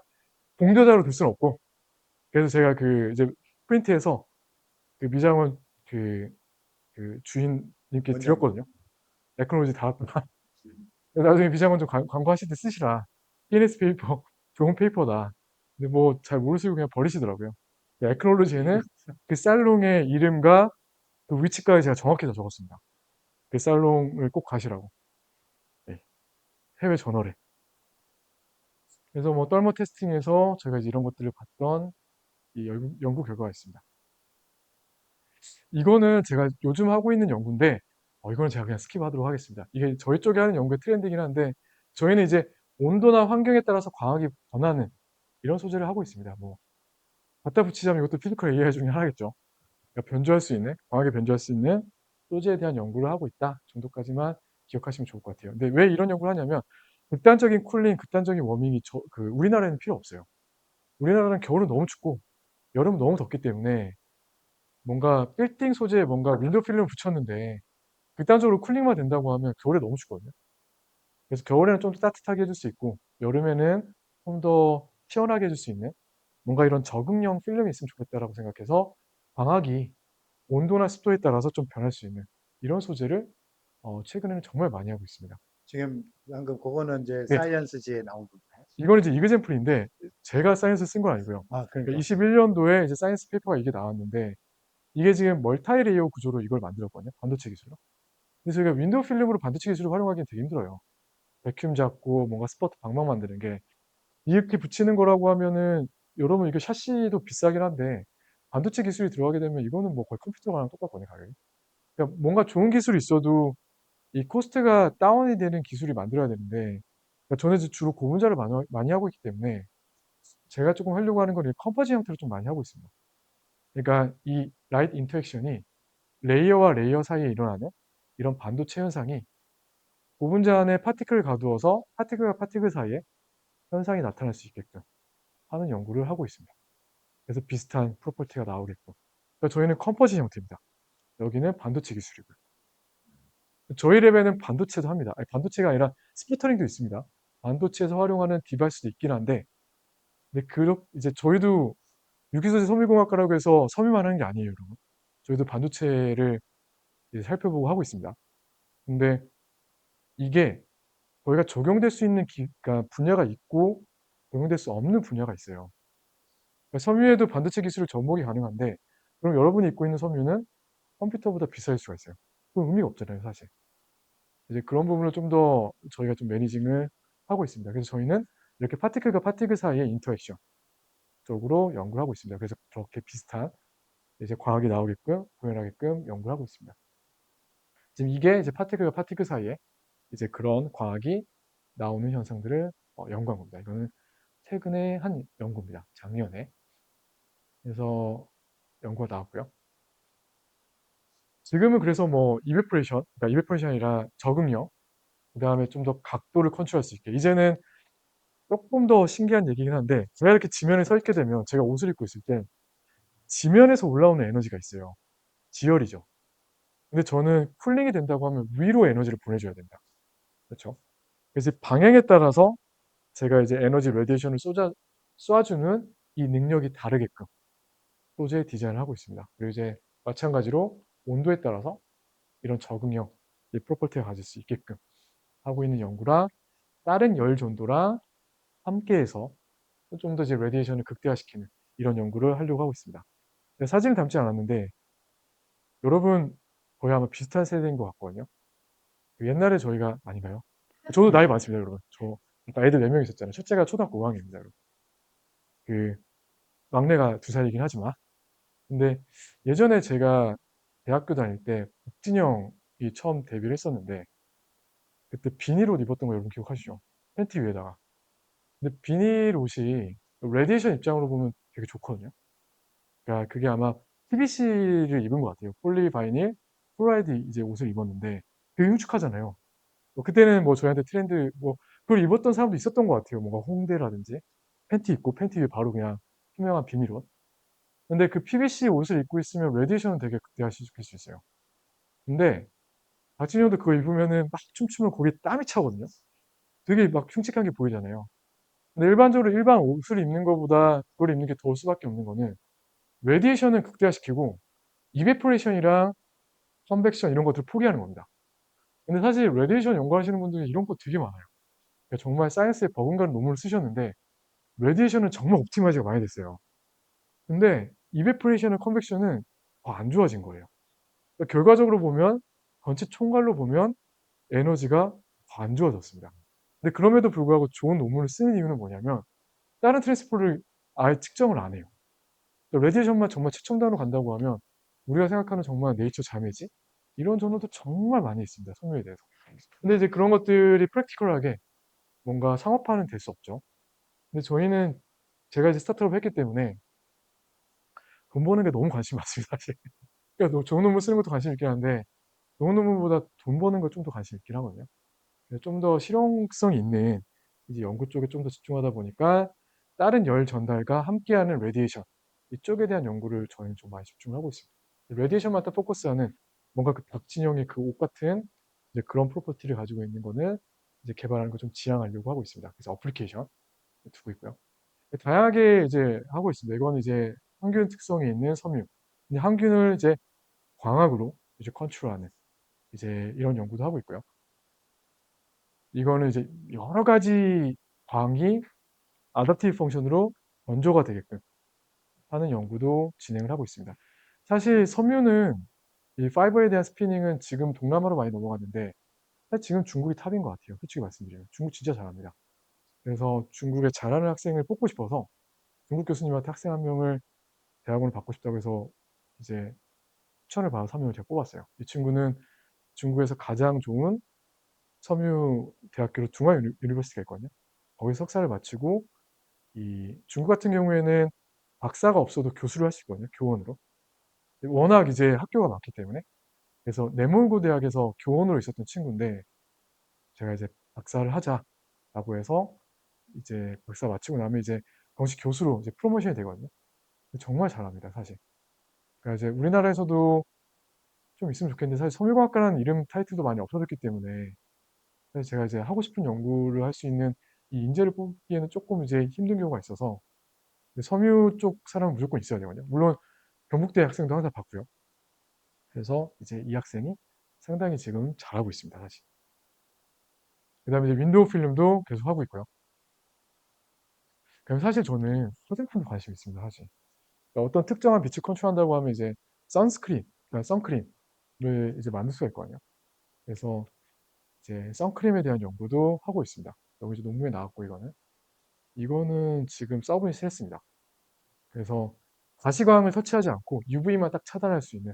A: 봉저자로 둘 수는 없고 그래서 제가 그 이제 프린트해서 그 미장원 그 주인님께
B: 원장님.
A: 드렸거든요. 에크놀로지 달았구나. 나중에 미장원 좀 광고하실 때 쓰시라. PNS 페이퍼 좋은 페이퍼다. 근데 뭐 잘 모르시고 그냥 버리시더라고요. 에크놀로지에는 그 살롱의 이름과 그 위치까지 제가 정확히 다 적었습니다. 그 살롱을 꼭 가시라고. 네. 해외 저널에. 그래서 뭐 떨모 테스팅에서 제가 이제 이런 것들을 봤던 이 연구 결과가 있습니다. 이거는 제가 요즘 하고 있는 연구인데 이거는 제가 그냥 스킵하도록 하겠습니다. 이게 저희 쪽에 하는 연구의 트렌드이긴 한데 저희는 이제 온도나 환경에 따라서 광학이 변하는 이런 소재를 하고 있습니다. 뭐 갖다 붙이자면 이것도 피지컬 AI 중에 하나겠죠. 그러니까 변조할 수 있는, 광학에 변조할 수 있는 소재에 대한 연구를 하고 있다 정도까지만 기억하시면 좋을 것 같아요. 근데 왜 이런 연구를 하냐면 극단적인 쿨링, 극단적인 워밍이 우리나라에는 필요 없어요. 우리나라는 겨울은 너무 춥고 여름은 너무 덥기 때문에 뭔가 빌딩 소재에 뭔가 윈도우 필름을 붙였는데 극단적으로 쿨링만 된다고 하면 겨울에 너무 춥거든요. 그래서 겨울에는 좀 더 따뜻하게 해줄 수 있고 여름에는 좀 더 시원하게 해줄 수 있는 뭔가 이런 적응형 필름이 있으면 좋겠다라고 생각해서 광학이 온도나 습도에 따라서 좀 변할 수 있는 이런 소재를 최근에는 정말 많이 하고 있습니다.
B: 지금 방금 그거는 이제
A: 네.
B: 사이언스지에 나온 건가요?
A: 이거는 이제 이그젠플인데 제가 사이언스 쓴 건 아니고요.
B: 아, 그러니까.
A: 21년도에 이제 사이언스 페이퍼가 이게 나왔는데 이게 지금 멀티 레이어 구조로 이걸 만들었거든요. 반도체 기술로. 그래서 저희가 윈도우 필름으로 반도체 기술을 활용하기는 되게 힘들어요. 백큐um 잡고 뭔가 스퍼트 방망 만드는 게 이렇게 붙이는 거라고 하면은 여러분 이거 샤시도 비싸긴 한데 반도체 기술이 들어가게 되면 이거는 뭐 거의 컴퓨터랑 똑같거든요, 가격이. 그러니까 뭔가 좋은 기술이 있어도 이 코스트가 다운이 되는 기술이 만들어야 되는데 그러니까 저는 이제 주로 고분자를 많이 하고 있기 때문에 제가 조금 하려고 하는 건 컴포지 형태로 좀 많이 하고 있습니다. 그러니까 이 라이트 인터랙션이 레이어와 레이어 사이에 일어나는 이런 반도체 현상이 고분자 안에 파티클을 가두어서 파티클과 파티클 사이에 현상이 나타날 수 있게끔 하는 연구를 하고 있습니다. 그래서 비슷한 프로퍼티가 나오게끔. 그러니까 저희는 컴포지 형태입니다. 여기는 반도체 기술이고요. 저희 랩에는 반도체도 합니다. 아니, 반도체가 아니라 스프터링도 있습니다. 반도체에서 활용하는 디바이스도 있긴 한데 근데 이제 저희도 유기소재 섬유공학과라고 해서 섬유만 하는 게 아니에요, 여러분. 저희도 반도체를 이제 살펴보고 하고 있습니다. 근데 이게 저희가 적용될 수 있는 그러니까 분야가 있고 적용될 수 없는 분야가 있어요. 그러니까 섬유에도 반도체 기술을 접목이 가능한데 그럼 여러분이 입고 있는 섬유는 컴퓨터보다 비쌀 수가 있어요. 그건 의미가 없잖아요, 사실. 이제 그런 부분을 좀 더 저희가 좀 매니징을 하고 있습니다. 그래서 저희는 이렇게 파티클과 파티클 사이의 인터액션 쪽으로 연구를 하고 있습니다. 그래서 그렇게 비슷한 이제 과학이 나오게끔 구현하게끔 연구를 하고 있습니다. 지금 이게 이제 파티클과 파티클 사이에 이제 그런 과학이 나오는 현상들을 연구한 겁니다. 이거는 최근에 한 연구입니다. 작년에. 그래서 연구가 나왔고요. 지금은 그래서 뭐 이베프레이션, 그러니까 이베프레이션이 아니라 적응력, 그 다음에 좀 더 각도를 컨트롤할 수 있게. 이제는 조금 더 신기한 얘기긴 한데, 제가 이렇게 지면에 서 있게 되면 제가 옷을 입고 있을 때 지면에서 올라오는 에너지가 있어요. 지열이죠. 근데 저는 쿨링이 된다고 하면 위로 에너지를 보내줘야 된다. 그렇죠? 그래서 방향에 따라서 제가 이제 에너지 레디에이션을 쏴주는 이 능력이 다르게끔 소재 디자인을 하고 있습니다. 그리고 이제 마찬가지로 온도에 따라서 이런 적응력, 이 프로퍼티가 가질 수 있게끔 하고 있는 연구랑 다른 열 전도랑 함께해서 좀 더 이제 레디에이션을 극대화시키는 이런 연구를 하려고 하고 있습니다. 근데 사진을 담지 않았는데 여러분 거의 아마 비슷한 세대인 것 같거든요. 그 옛날에 저희가 아닌가요? 저도 나이 많습니다, 여러분. 저 아까 애들 4명 있었잖아요. 첫째가 초등학교 5학년입니다, 여러분. 그 막내가 2살이긴 하지만. 근데 예전에 제가 대학교 다닐 때 박진영이 처음 데뷔를 했었는데 그때 비닐 옷 입었던 거 여러분 기억하시죠? 팬티 위에다가. 근데 비닐 옷이 레디에이션 입장으로 보면 되게 좋거든요. 그러니까 그게 아마 PVC를 입은 것 같아요. 폴리바이닐, 플루라이드 이제 옷을 입었는데 되게 흉측하잖아요. 그때는 뭐 저희한테 트렌드 뭐 그걸 입었던 사람도 있었던 것 같아요. 뭔가 홍대라든지 팬티 입고 팬티 위에 바로 그냥 투명한 비닐 옷. 근데 그 PVC 옷을 입고 있으면 레디에이션은 되게 극대화시킬 수 있어요. 근데 박진영도 그거 입으면은 막 춤추면 거기에 땀이 차거든요. 되게 막 흉측한 게 보이잖아요. 근데 일반적으로 일반 옷을 입는 것보다 그걸 입는 게 더울 수밖에 없는 거는 레디에이션은 극대화시키고 이베포레이션이랑 컨벡션 이런 것들을 포기하는 겁니다. 근데 사실 레디에이션 연구하시는 분들이 이런 거 되게 많아요. 그러니까 정말 사이언스에 버금가는 논문을 쓰셨는데 레디에이션은 정말 옵티마이즈가 많이 됐어요. 근데 이베포레이션과 컨벡션은 더 안 좋아진 거예요. 그러니까 결과적으로 보면 전체 총괄로 보면 에너지가 더 안 좋아졌습니다. 근데 그럼에도 불구하고 좋은 논문을 쓰는 이유는 뭐냐면 다른 트랜스포를 아예 측정을 안 해요. 레디에이션만 정말 최첨단으로 간다고 하면 우리가 생각하는 정말 네이처 자매지 이런 전호도 정말 많이 있습니다. 섬유에 대해서. 근데 이제 그런 것들이 프랙티컬하게 뭔가 상업화는 될 수 없죠. 근데 저희는 제가 이제 스타트업을 했기 때문에 돈 버는 게 너무 관심이 많습니다, 사실. 그러니까 좋은 논문 쓰는 것도 관심 있긴 한데 좋은 논문보다 돈 버는 거 좀 더 관심 있긴 하거든요. 좀 더 실용성이 있는 이제 연구 쪽에 좀 더 집중하다 보니까 다른 열 전달과 함께하는 레디에이션 이쪽에 대한 연구를 저희는 좀 많이 집중을 하고 있습니다. 레디에이션만 딱 포커스하는 뭔가 그 박진영의 그 옷 같은 이제 그런 프로퍼티를 가지고 있는 거는 이제 개발하는 거 좀 지향하려고 하고 있습니다. 그래서 어플리케이션 두고 있고요. 다양하게 이제 하고 있습니다. 이건 이제 항균 특성이 있는 섬유. 근데 항균을 이제 광학으로 이제 컨트롤하는 이제 이런 연구도 하고 있고요. 이거는 이제 여러 가지 광이 아답티브 펑션으로 원조가 되게끔 하는 연구도 진행을 하고 있습니다. 사실 섬유는 이 파이버에 대한 스피닝은 지금 동남아로 많이 넘어갔는데 사실 지금 중국이 탑인 것 같아요. 솔직히 말씀드리면. 중국 진짜 잘합니다. 그래서 중국에 잘하는 학생을 뽑고 싶어서 중국 교수님한테 학생 한 명을 대학원을 받고 싶다고 해서 이제 추천을 받아서 한 명을 제가 뽑았어요. 이 친구는 중국에서 가장 좋은 섬유 대학교로 중앙 유니버시티가 있거든요. 거기서 석사를 마치고 이 중국 같은 경우에는 박사가 없어도 교수를 할 수 있거든요. 교원으로. 워낙 이제 학교가 많기 때문에. 그래서 내몰고 대학에서 교원으로 있었던 친구인데 제가 이제 박사를 하자라고 해서 이제 박사 마치고 나면 이제 정식 교수로 이제 프로모션이 되거든요. 정말 잘합니다, 사실. 그러니까 이제 우리나라에서도 좀 있으면 좋겠는데 사실 섬유과학과라는 이름 타이틀도 많이 없어졌기 때문에 사실 제가 이제 하고 싶은 연구를 할 수 있는 이 인재를 뽑기에는 조금 이제 힘든 경우가 있어서 섬유 쪽 사람은 무조건 있어야 되거든요. 물론 경북대 학생도 항상 받고요. 그래서 이제 이 학생이 상당히 지금 잘하고 있습니다, 사실. 그다음에 이제 윈도우 필름도 계속 하고 있고요. 그럼 사실 저는 화장품도 관심이 있습니다, 사실. 그러니까 어떤 특정한 빛을 컨트롤한다고 하면 이제 선스크린, 그러니까 선크림을 이제 만들 수가 있거든요. 그래서 이제 선크림에 대한 연구도 하고 있습니다. 여기 이제 논문에 나왔고 이거는 지금 서브밋을 했습니다. 그래서 가시광을 터치하지 않고 UV만 딱 차단할 수 있는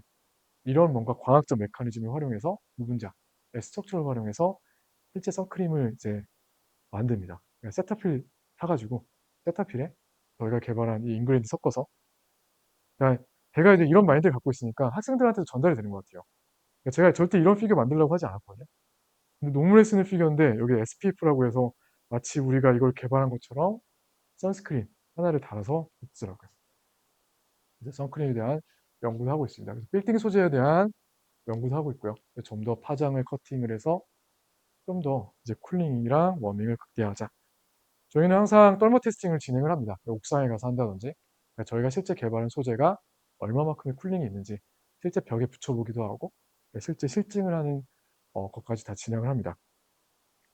A: 이런 뭔가 광학적 메커니즘을 활용해서 무분자, 스트럭처를 활용해서 실제 선크림을 이제 만듭니다. 그러니까 세타필 사가지고 세타필에 저희가 개발한 이 인그랜드 섞어서, 그러니까 제가 이제 이런 마인드를 갖고 있으니까 학생들한테도 전달이 되는 것 같아요. 그러니까 제가 절대 이런 피규어 만들려고 하지 않았거든요. 근데 논문에 쓰는 피규어인데 여기 SPF라고 해서 마치 우리가 이걸 개발한 것처럼 선스크린 하나를 달아서 붙더라고요. 그래서 선크림에 대한 연구도 하고 있습니다. 그래서 빌딩 소재에 대한 연구도 하고 있고요. 좀 더 파장을 커팅을 해서 좀 더 이제 쿨링이랑 워밍을 극대화하자. 저희는 항상 떨머 테스팅을 진행을 합니다. 옥상에 가서 한다든지, 그러니까 저희가 실제 개발한 소재가 얼마만큼의 쿨링이 있는지 실제 벽에 붙여보기도 하고, 실제 실증을 하는 것까지 다 진행을 합니다.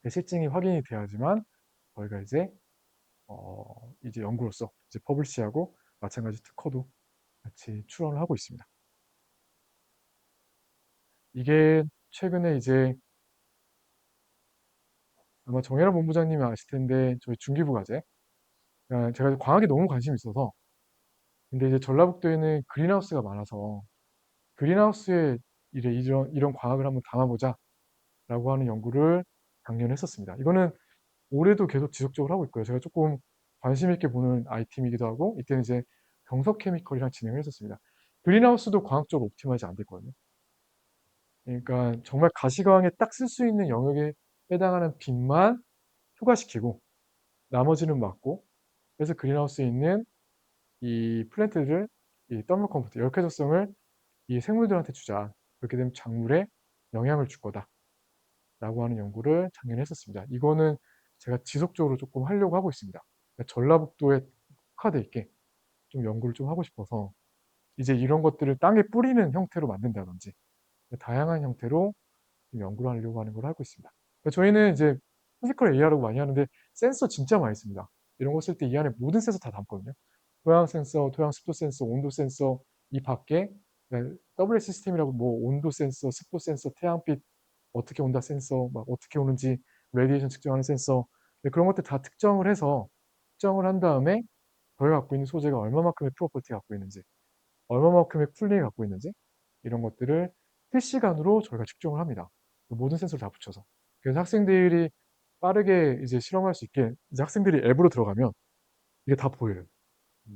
A: 실증이 확인이 돼야지만 저희가 이제 연구로서 이제 퍼블리시하고 마찬가지 특허도 같이 출원을 하고 있습니다. 이게 최근에 이제 아마 정혜란 본부장님이 아실 텐데 저희 중기부 과제, 그러니까 제가 과학에 너무 관심이 있어서, 근데 이제 전라북도에는 그린하우스가 많아서 그린하우스에 이런 과학을 한번 담아보자라고 하는 연구를 작년에 했었습니다. 이거는 올해도 계속 지속적으로 하고 있고요. 제가 조금 관심 있게 보는 아이템이기도 하고, 이때는 이제 경석 케미컬이랑 진행을 했었습니다. 그린하우스도 과학적으로 옵티마이즈 안 됐거든요. 그러니까 정말 가시광에 딱 쓸 수 있는 영역에 해당하는 빛만 초과시키고 나머지는 막고, 그래서 그린하우스에 있는 이 플랜트를 이 더멀 컴포트, 열쾌적성을 이 생물들한테 주자. 그렇게 되면 작물에 영향을 줄 거다라고 하는 연구를 작년에 했었습니다. 이거는 제가 지속적으로 조금 하려고 하고 있습니다. 그러니까 전라북도에 특화돼 있게 좀 연구를 좀 하고 싶어서 이제 이런 것들을 땅에 뿌리는 형태로 만든다든지 다양한 형태로 좀 연구를 하려고 하는 걸 하고 있습니다. 그러니까 저희는 이제 피지컬 AR라고 많이 하는데 센서 진짜 많이 씁니다. 이런 거 쓸 때 이 안에 모든 센서 다 담거든요. 토양 센서, 토양 습도 센서, 온도 센서, 이 밖에 WS 시스템이라고 뭐 온도 센서, 습도 센서, 태양빛 어떻게 온다 센서, 막 어떻게 오는지 레디에이션 측정하는 센서, 그런 것들 다 특정을 해서 특정을 한 다음에 저희가 갖고 있는 소재가 얼마만큼의 프로퍼티 갖고 있는지, 얼마만큼의 쿨링을 갖고 있는지 이런 것들을 실시간으로 저희가 측정을 합니다. 그 모든 센서를 다 붙여서. 그래서 학생들이 빠르게 이제 실험할 수 있게 이제 학생들이 앱으로 들어가면 이게 다 보여요.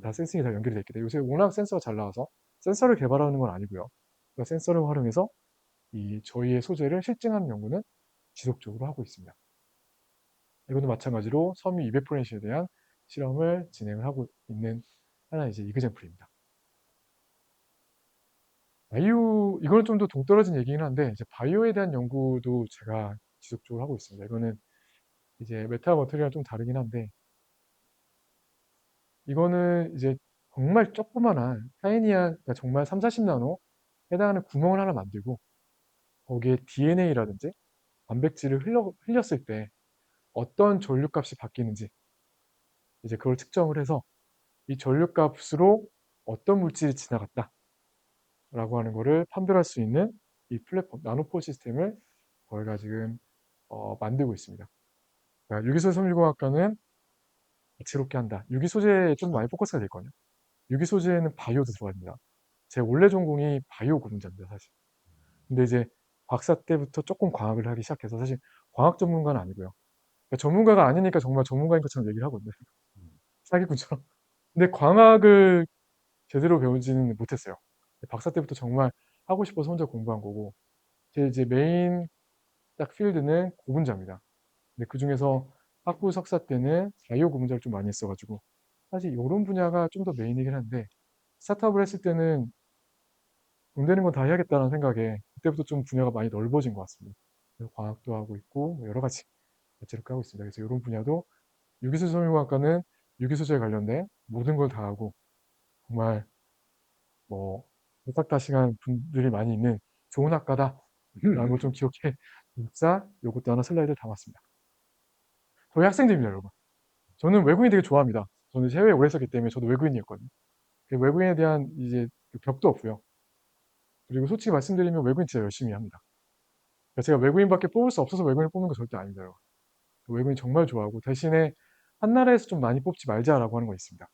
A: 다 센싱이 다 연결이 돼 있기 때문에 요새 워낙 센서가 잘 나와서 센서를 개발하는 건 아니고요. 그러니까 센서를 활용해서 이 저희의 소재를 실증하는 연구는 지속적으로 하고 있습니다. 이것도 마찬가지로 섬유 200%에 대한 실험을 진행을 하고 있는 하나의 이제 이그젠플입니다. 바이오, 이거는 좀 더 동떨어진 얘기긴 한데, 이제 바이오에 대한 연구도 제가 지속적으로 하고 있습니다. 이거는 이제 메타 머터리랑 좀 다르긴 한데, 이거는 이제 정말 조그만한 타이니한, 그러니까 정말 3, 40나노 해당하는 구멍을 하나 만들고, 거기에 DNA라든지 단백질을 흘렸을 때 어떤 전류값이 바뀌는지, 이제 그걸 측정을 해서 이 전류값으로 어떤 물질이 지나갔다라고 하는 거를 판별할 수 있는 이 플랫폼, 나노포 시스템을 저희가 지금 만들고 있습니다. 그러니까 유기소재 섬유공학과는 다채롭게 한다. 유기 소재에 좀 많이 포커스가 될 거예요. 유기 소재에는 바이오도 들어갑니다. 제 원래 전공이 바이오 구분자입니다, 사실. 근데 이제 박사 때부터 조금 과학을 하기 시작해서 사실 과학 전문가는 아니고요. 그러니까 전문가가 아니니까 정말 전문가인 것처럼 얘기를 하거든요. 사기꾼처럼. 근데 광학을 제대로 배우지는 못했어요. 박사 때부터 정말 하고 싶어서 혼자 공부한 거고, 제 이제 메인 딱 필드는 고분자입니다. 근데 그중에서 학부 석사 때는 바이오 구분자를 좀 많이 했어가지고 사실 이런 분야가 좀 더 메인이긴 한데, 스타트업을 했을 때는 돈 되는 건 다 해야겠다는 생각에 그때부터 좀 분야가 많이 넓어진 것 같습니다. 그래서 과학도 하고 있고 뭐 여러 가지 이렇게 하고 있습니다. 그래서 이런 분야도 유기술 섬유공학과는 유기소재에 관련된 모든 걸 다 하고 정말 뭐 오싹다식한 분들이 많이 있는 좋은 학과다라는 걸 좀 기억해 줍사 요것도 하나 슬라이드를 담았습니다. 저희 학생들입니다, 여러분. 저는 외국인 되게 좋아합니다. 저는 해외에 오래 있었기 때문에 저도 외국인이었거든요. 그 외국인에 대한 이제 그 벽도 없고요. 그리고 솔직히 말씀드리면 외국인 진짜 열심히 합니다. 그러니까 제가 외국인밖에 뽑을 수 없어서 외국인을 뽑는 거 절대 아닙니다, 여러분. 외국인 정말 좋아하고 대신에 한 나라에서 좀 많이 뽑지 말자라고 하는 거 있습니다.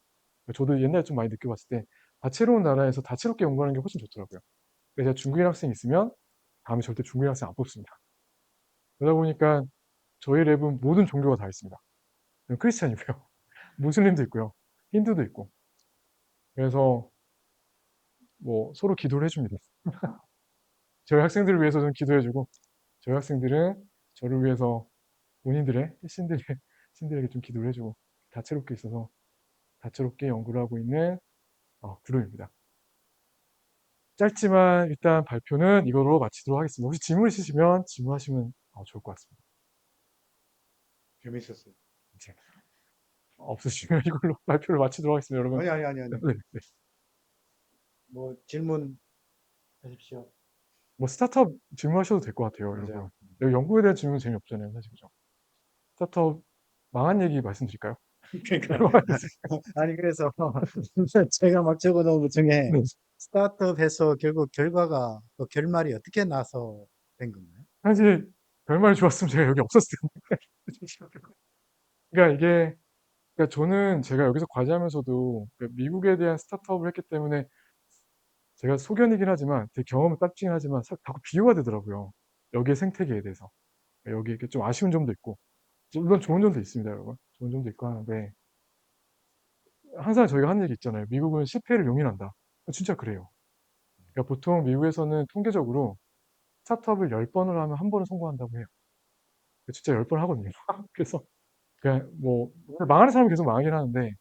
A: 그러니까 저도 옛날에 좀 많이 느껴봤을 때 다채로운 나라에서 다채롭게 연구하는 게 훨씬 좋더라고요. 그래서 제가 중국인 학생 있으면 다음에 절대 중국인 학생 안 뽑습니다. 그러다 보니까 저희 랩은 모든 종교가 다 있습니다. 크리스찬이고요. 무슬림도 있고요. 힌두도 있고. 그래서 뭐 서로 기도를 해줍니다. 저희 학생들을 위해서 좀 기도해주고, 저희 학생들은 저를 위해서 본인들의 신들에게 좀 기도를 해주고, 다채롭게 있어서 다채롭게 연구를 하고 있는 그룹입니다. 짧지만 일단 발표는 이거로 마치도록 하겠습니다. 혹시 질문 있으시면 질문하시면 좋을 것 같습니다.
B: 재밌었어요.
A: 이제 없으시면 이걸로 발표를 마치도록 하겠습니다, 여러분.
B: 아니.
A: 네, 네.
B: 뭐 질문 하십시오.
A: 뭐 스타트업 질문하셔도 될 것 같아요, 여러분.
B: 맞아요.
A: 여기 연구에 대한 질문 재미없잖아요, 사실 그죠? 스타트업 망한 얘기 말씀드릴까요?
B: 그러니까 아니 그래서 제가 막 적어놓은 것 중에
A: 네.
B: 스타트업해서 결국 결과가 또 결말이 어떻게 나서 된 건가요?
A: 사실 결말이 좋았으면 제가 여기 없었을 텐데. 그러니까 이게 그러니까 저는 제가 여기서 과제하면서도 그러니까 미국에 대한 스타트업을 했기 때문에 제가 소견이긴 하지만 제 경험은 딱지긴 하지만 자꾸 비교가 되더라고요. 여기의 생태계에 대해서. 여기 이렇게 좀 아쉬운 점도 있고 물론 좋은 점도 있습니다, 여러분. 좋은 점도 있고 하는데 항상 저희가 하는 얘기 있잖아요. 미국은 실패를 용인한다. 진짜 그래요. 그러니까 보통 미국에서는 통계적으로 스타트업을 10번을 하면 1번은 성공한다고 해요. 진짜 10번 하거든요. 그래서 그냥 뭐 망하는 사람은 계속 망하긴 하는데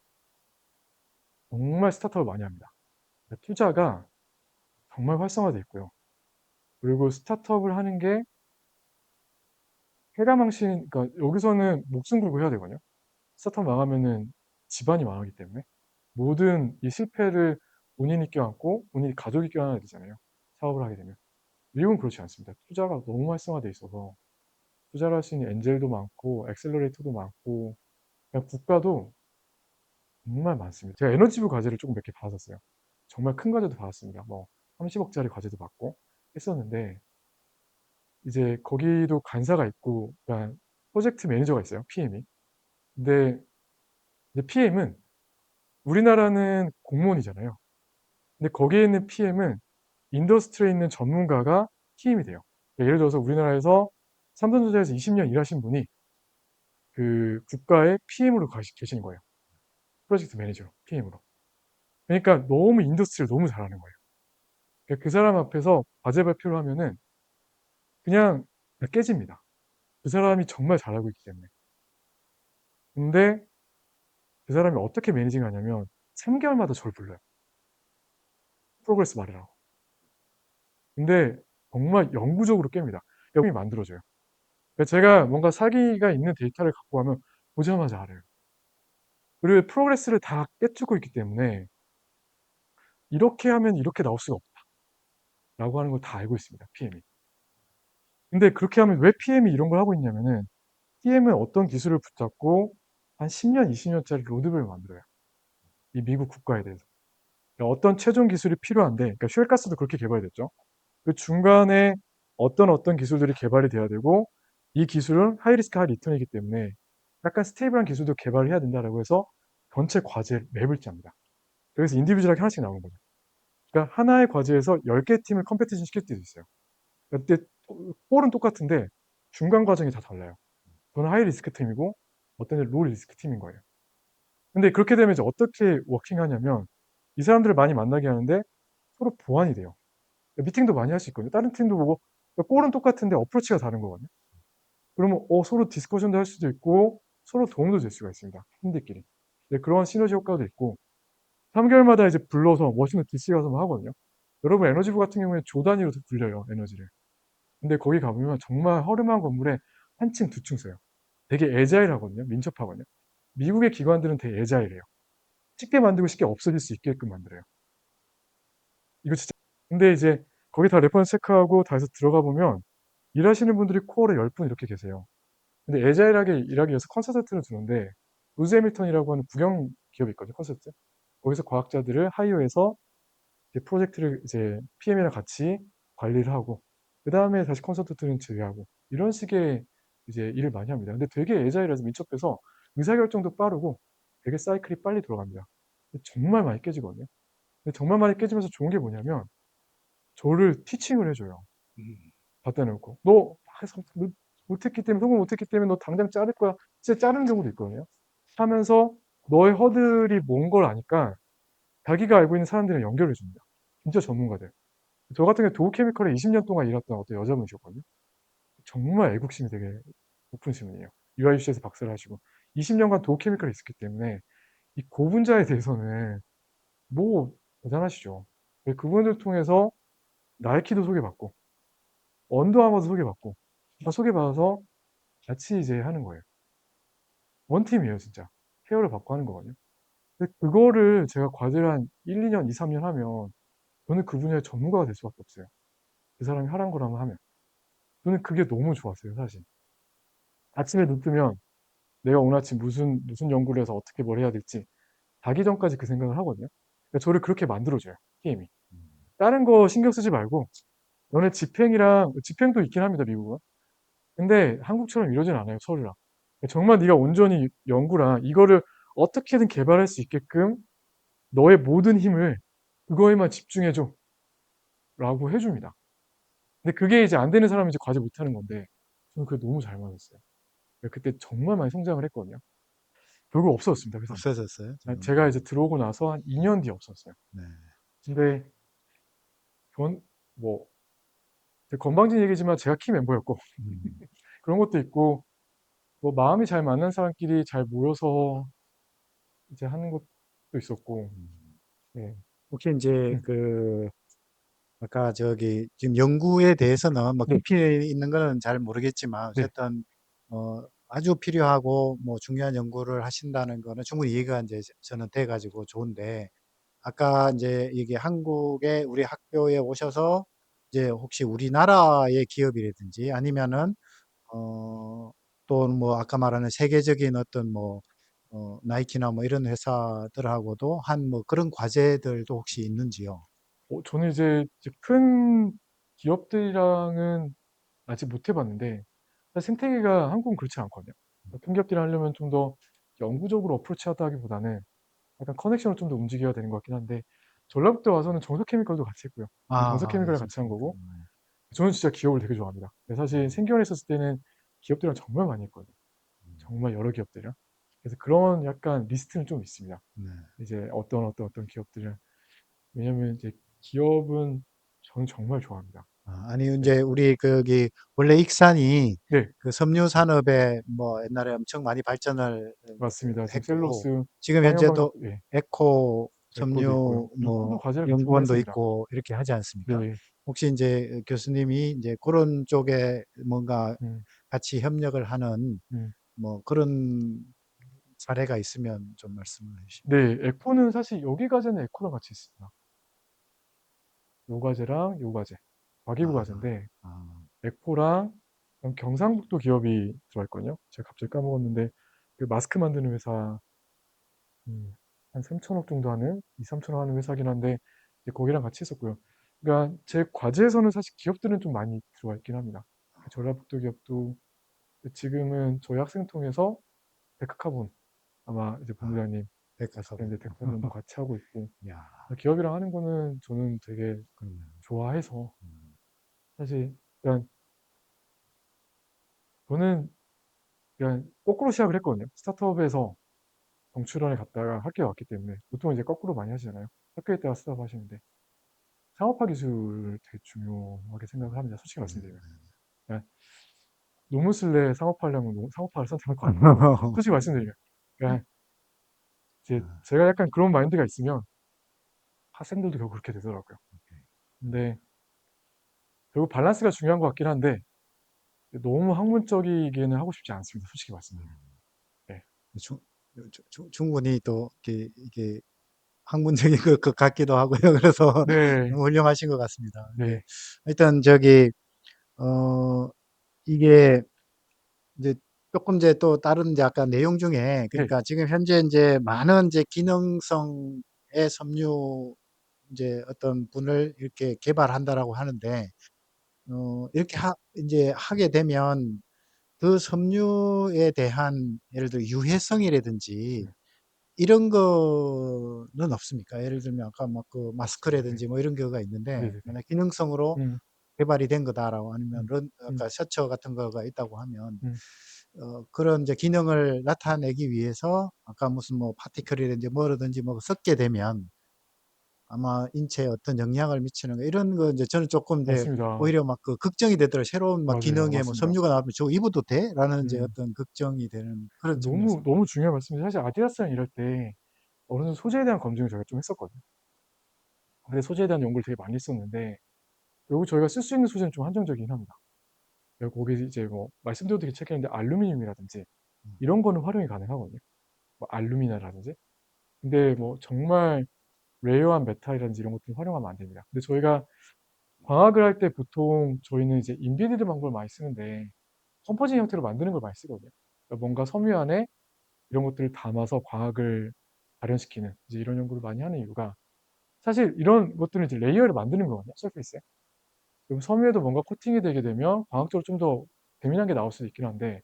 A: 정말 스타트업을 많이 합니다. 그러니까 투자가 정말 활성화돼 있고요. 그리고 스타트업을 하는 게 해가망신 그러니까 여기서는 목숨 걸고 해야 되거든요. 스타트업 망하면은 집안이 망하기 때문에 모든 이 실패를 본인이 껴안고 본인이 가족이 껴안아야 되잖아요. 사업을 하게 되면. 미국은 그렇지 않습니다. 투자가 너무 활성화돼 있어서 투자를 할 수 있는 엔젤도 많고 엑셀러레이터도 많고 그냥 국가도 정말 많습니다. 제가 에너지부 과제를 조금 몇 개 받았었어요. 정말 큰 과제도 받았습니다. 뭐 30억짜리 과제도 받고 했었는데 이제 거기도 간사가 있고 그러니까 프로젝트 매니저가 있어요. PM이. 근데 이제 PM은 우리나라는 공무원이잖아요. 근데 거기에 있는 PM은 인더스트리에 있는 전문가가 PM이 돼요. 그러니까 예를 들어서 우리나라에서 삼성전자에서 20년 일하신 분이 그 국가의 PM으로 계시는 거예요. 프로젝트 매니저로, PM으로. 그러니까 너무 인더스트리를 너무 잘하는 거예요. 그러니까 그 사람 앞에서 과제 발표를 하면은 그냥 다 깨집니다. 그 사람이 정말 잘하고 있기 때문에. 근데 그 사람이 어떻게 매니징 하냐면 3개월마다 저를 불러요. 프로그레스 말이라고. 근데 정말 영구적으로 깹니다. 영이 만들어져요. 그러니까 제가 뭔가 사기가 있는 데이터를 갖고 가면 보자마자 알아요. 그리고 프로그레스를 다 깨뜨고 있기 때문에 이렇게 하면 이렇게 나올 수가 없다라고 하는 걸 다 알고 있습니다. PM이. 근데 그렇게 하면 왜 PM이 이런 걸 하고 있냐면은 PM은 어떤 기술을 붙잡고 한 10년, 20년짜리 로드맵을 만들어요. 이 미국 국가에 대해서. 그러니까 어떤 최종 기술이 필요한데, 그러니까 쉘가스도 그렇게 개발이 됐죠. 그 중간에 어떤 기술들이 개발이 돼야 되고, 이 기술은 하이 리스크 하이 리턴이기 때문에 약간 스테이블한 기술도 개발을 해야 된다라고 해서 전체 과제 맵을 짭니다. 그래서 인디비주얼하게 하나씩 나오는 거죠. 그러니까 하나의 과제에서 10개 팀을 컴페티션 시킬 때도 있어요. 그때 꼴은 똑같은데 중간 과정이 다 달라요. 저는 하이 리스크 팀이고 어떤 애는 로우 리스크 팀인 거예요. 근데 그렇게 되면 이제 어떻게 워킹하냐면 이 사람들을 많이 만나게 하는데 서로 보완이 돼요. 미팅도 많이 할 수 있거든요. 다른 팀도 보고 골은 똑같은데 어프로치가 다른 거거든요. 그러면 서로 디스커션도 할 수도 있고 서로 도움도 줄 수가 있습니다. 팀들끼리. 네, 그런 시너지 효과도 있고 3개월마다 이제 불러서 워싱턴 DC 가서 뭐 하거든요. 여러분 에너지부 같은 경우에 조 단위로 불려요, 에너지를. 근데 거기 가보면 정말 허름한 건물에 한 층, 두 층 써요. 되게 애자일하거든요. 민첩하거든요. 미국의 기관들은 되게 애자일해요. 쉽게 만들고 쉽게 없어질 수 있게끔 만들어요. 이거 진짜. 근데 이제 거기 다 레퍼런스 체크하고 다 해서 들어가 보면 일하시는 분들이 코어에 10분 이렇게 계세요. 근데 애자일하게 일하기 위해서 컨설턴트를 두는데 루즈 해밀턴이라고 하는 국영 기업이 있거든요. 컨설턴트. 거기서 과학자들을 하이어해서 이제 프로젝트를 이제 PM이랑 같이 관리를 하고 그다음에 다시 컨설턴트는 제외하고 이런 식의 이제 일을 많이 합니다. 근데 되게 애자일해서 민첩해서 의사결정도 빠르고 되게 사이클이 빨리 돌아갑니다. 정말 많이 깨지거든요. 근데 정말 많이 깨지면서 좋은 게 뭐냐면 저를 티칭을 해줘요.
B: 음.
A: 갖다 놓고 너 해서 못했기 때문에 성공 못했기 때문에 너 당장 자를 거야. 진짜 자르는 경우도 있거든요. 하면서 너의 허들이 뭔 걸 아니까 자기가 알고 있는 사람들이랑 연결해 줍니다. 진짜 전문가들. 저 같은 경우에 도우케미컬에 20년 동안 일했던 어떤 여자분이셨거든요. 정말 애국심이 되게 높으신 분이에요. UIUC에서 박사를 하시고 20년간 도우케미컬에 있었기 때문에 이 고분자에 대해서는 뭐 대단하시죠. 그분들 통해서 나이키도 소개받고 언더아머도 소개받고 다 소개받아서 같이 이제 하는 거예요. 원팀이에요 진짜. 케어를 받고 하는 거거든요. 근데 그거를 제가 과제를 한 1-2년, 2-3년 하면 저는 그 분야의 전문가가 될 수밖에 없어요. 그 사람이 하란 거라면 하면. 저는 그게 너무 좋았어요 사실. 아침에 눈 뜨면 내가 오늘 아침 무슨 연구를 해서 어떻게 뭘 해야 될지 자기 전까지 그 생각을 하거든요. 그러니까 저를 그렇게 만들어 줘요 게임이. 다른 거 신경 쓰지 말고 너네 집행도 있긴 합니다 미국은. 근데 한국처럼 이러진 않아요 서류랑. 정말 네가 온전히 연구랑 이거를 어떻게든 개발할 수 있게끔 너의 모든 힘을 그거에만 집중해 줘라고 해 줍니다. 근데 그게 이제 안 되는 사람은 이제 과제 못 하는 건데 저는 그게 너무 잘 맞았어요. 그때 정말 많이 성장을 했거든요. 결국 없어졌습니다 회사는.
B: 없어졌어요, 지금?
A: 제가 이제 들어오고 나서 한 2년 뒤에 없었어요.
B: 네.
A: 근데 전 뭐 되게 건방진 얘기지만 제가 키 멤버였고
B: 음.
A: 그런 것도 있고 뭐 마음이 잘 맞는 사람끼리 잘 모여서 이제 하는 것도 있었고
B: 음.
A: 네.
B: 혹시 인제
A: 음.
B: 아까 지금 연구에 대해서는 뭐
A: 네.
B: 깊이 있는 거는 잘 모르겠지만
A: 네.
B: 어쨌든 아주 필요하고 뭐 중요한 연구를 하신다는 거는 충분히 이해가 인제 저는 돼 가지고 좋은데, 아까 인제 이게 한국에 우리 학교에 오셔서 이제 혹시 우리나라의 기업이라든지 아니면은 또는 뭐 아까 말하는 세계적인 어떤 뭐 나이키나 뭐 이런 회사들하고도 한 뭐 그런 과제들도 혹시 있는지요?
A: 저는 이제 큰 기업들이랑은 아직 못 해 봤는데 사실 생태계가 한국은 그렇지 않거든요. 큰 기업들이 하려면 좀 더 영구적으로 어프로치하다기보다는 약간 커넥션을 좀 더 움직여야 되는 것 같긴 한데 전라북도 와서는 정석케미컬도 같이 했고요.
B: 아,
A: 정석케미컬이랑 같이 한
B: 정신이니까.
A: 거고 저는 진짜 기업을 되게 좋아합니다. 사실 생겨나 있었을 때는 기업들이랑 정말 많이 했거든요. 정말 여러 기업들이랑. 그래서 그런 약간 리스트는 좀 있습니다.
B: 네.
A: 이제 어떤 기업들은. 왜냐면 이제 기업은 저는 정말 좋아합니다.
B: 아니
A: 네.
B: 인제 우리 거기 원래 익산이
A: 네.
B: 그 섬유 산업에 뭐 옛날에 엄청 많이 발전을
A: 맞습니다. 지금
B: 했고,
A: 셀록스,
B: 지금 현재도
A: 황영광 예.
B: 에코
A: 에코도 있고요.
B: 섬유
A: 에코도
B: 뭐
A: 과제를 같이 한번
B: 연구원도
A: 했습니다.
B: 있고 이렇게 하지 않습니까?
A: 네.
B: 혹시 인제 교수님이 인제 고런 쪽에 뭔가
A: 음.
B: 같이 협력을 하는
A: 음.
B: 뭐 그런 사례가 있으면 좀 말씀을 해 주시면.
A: 네. 에코는 사실 여기 과제는 에코랑 같이 있습니다. 요 과제랑 요 과제. 과기부
B: 아.
A: 과제인데
B: 아.
A: 에코랑 경상북도 기업이 들어가 있거든요. 제가 갑자기 까먹었는데 그 마스크 만드는 회사 한 3천억 정도 하는 2-3천억 하는 회사긴 한데 이제 거기랑 같이 했었고요. 그러니까 제 과제에서는 사실 기업들은 좀 많이 들어와 있긴 합니다. 그 전라북도 기업도 지금은 저희 학생 통해서 데크카본 아마 이제
B: 아.
A: 본부장님 갔을 때
B: 백화사본.
A: 이제 데크카본도 같이 하고 있고
B: 야.
A: 기업이랑 하는 거는 저는 되게
B: 그러네요.
A: 좋아해서
B: 음.
A: 사실 그냥 저는 그냥 거꾸로 시작을 했거든요. 스타트업에서 정출원에 갔다가 학교에 왔기 때문에 보통 이제 거꾸로 많이 하시잖아요. 학교에 있다가 스타트업 하시는데 상업화 기술을 되게 중요하게 생각을 합니다. 솔직히
B: 네.
A: 말씀드리면. 그러니까 논문 쓸래 상업화하려면 상업화를 선택할 것 같고 솔직히 말씀드리면. 그러니까 이제
B: 아.
A: 제가 약간 그런 마인드가 있으면 학생들도 결국 그렇게 되더라고요. 근데 결국 밸런스가 중요한 것 같긴 한데 너무 학문적이게는 하고 싶지 않습니다. 솔직히 말씀드리면. 네.
B: 충 충분히 또 이게 학문적인 것 같기도 하고요. 그래서
A: 네.
B: 너무 훌륭하신 것 같습니다. 근데
A: 네.
B: 하여튼 어 이게 이제 조금 이제 또 다른 이제 아까 내용 중에,
A: 네.
B: 그러니까 지금 현재 인제 많은 인제 기능성의 섬유 인제 어떤 분을 이렇게 개발한다라고 하는데, 이렇게 인제 하게 되면 그 섬유에 대한 예를 들어 유해성이라든지
A: 네.
B: 이런 거는 없습니까? 예를 들면 아까 막 그
A: 네.
B: 마스크라든지 뭐 이런 경우가 있는데
A: 네네네.
B: 만약 기능성으로
A: 음.
B: 개발이 된 거다라고 아니면
A: 음, 음,
B: 아까 셔처 같은 거가 있다고 하면
A: 음.
B: 그런 이제 기능을 나타내기 위해서 아까 무슨 뭐 파티클이든지 뭐라든지 뭐 섞게 되면 아마 인체에 어떤 영향을 미치는 거 이런 거 이제 저는 조금 이제
A: 맞습니다.
B: 오히려 막 그 걱정이 되더라고요. 새로운 막
A: 맞아요.
B: 기능에 뭐
A: 맞습니다.
B: 섬유가 나오면 '저거 입어도 돼?' 라는 이제
A: 음.
B: 어떤 걱정이 되는 그런
A: 너무,
B: 측면에서
A: 너무 중요한 말씀이세요. 사실 아디다스랑 일할 때 어느 정도 소재에 대한 검증을 저희가 좀 했었거든요. 근데 소재에 대한 연구를 되게 많이 했었는데, 결국 저희가 쓸 수 있는 소재는 좀 한정적이긴 합니다. 그리고 거기 이제 뭐, 말씀드려도 괜찮겠는데, 알루미늄이라든지,
B: 음.
A: 이런 거는 활용이 가능하거든요. 뭐, 알루미나라든지. 근데 뭐, 정말 레어한 메탈이라든지 이런 것들은 활용하면 안 됩니다. 근데 저희가 광학을 할 때 보통 저희는 이제 인비디드 방법을 많이 쓰는데, 컴포짓 형태로 만드는 걸 많이 쓰거든요. 그러니까 뭔가 섬유 안에 이런 것들을 담아서 광학을 발현시키는 이제 이런 연구를 많이 하는 이유가, 사실 이런 것들은 이제 레이어를 만드는 거거든요, 서페이스에. 그럼 섬유에도 뭔가 코팅이 되게 되면 광학적으로 좀 더 재미난 게 나올 수도 있긴 한데,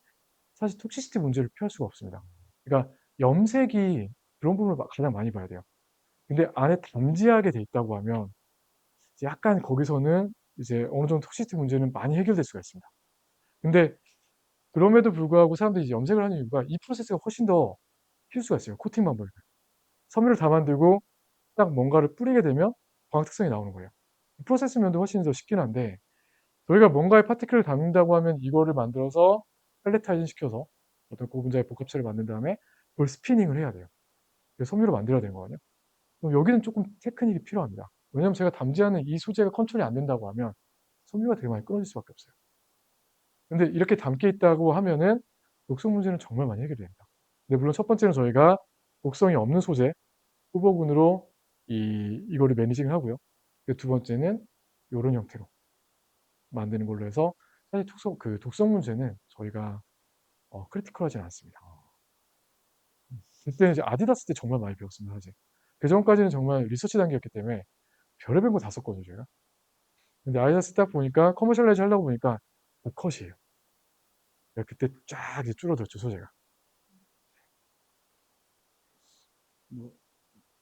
A: 사실 톡시시티 문제를 피할 수가 없습니다. 그러니까 염색이 그런 부분을 가장 많이 봐야 돼요. 근데 안에 담지하게 돼 있다고 하면 이제 약간 거기서는 이제 어느 정도 톡시시티 문제는 많이 해결될 수가 있습니다. 근데 그럼에도 불구하고 사람들이 이제 염색을 하는 이유가 이 프로세스가 훨씬 더 필수가 있어요, 코팅만 벌면. 섬유를 다 만들고 딱 뭔가를 뿌리게 되면 광학 특성이 나오는 거예요. 프로세스 면도 훨씬 더 쉽긴 한데, 저희가 뭔가의 파티클을 담는다고 하면 이거를 만들어서 펠레타이징 시켜서 어떤 고분자의 복합체를 만든 다음에 그걸 스피닝을 해야 돼요. 그래서 섬유로 만들어야 되는 거거든요. 그럼 여기는 조금 테크닉이 필요합니다. 왜냐하면 제가 담지하는 이 소재가 컨트롤이 안 된다고 하면 섬유가 되게 많이 끊어질 수밖에 없어요. 근데 이렇게 담겨 있다고 하면은 독성 문제는 정말 많이 해결됩니다. 근데 물론 첫 번째는 저희가 독성이 없는 소재 후보군으로 이거를 매니징을 하고요. 두 번째는 요런 형태로 만드는 걸로 해서, 사실 독성 문제는 저희가 크리티컬하진 않습니다. 그때 이제 아디다스 때 정말 많이 배웠습니다, 사실. 그전까지는 정말 리서치 단계였기 때문에 별의별 거 다 썼거든요, 제가. 근데 아디다스 딱 보니까 커머셜라이즈 하려고 보니까 컷이에요. 그때 쫙 이제 줄어들었죠, 소재가.
B: 뭐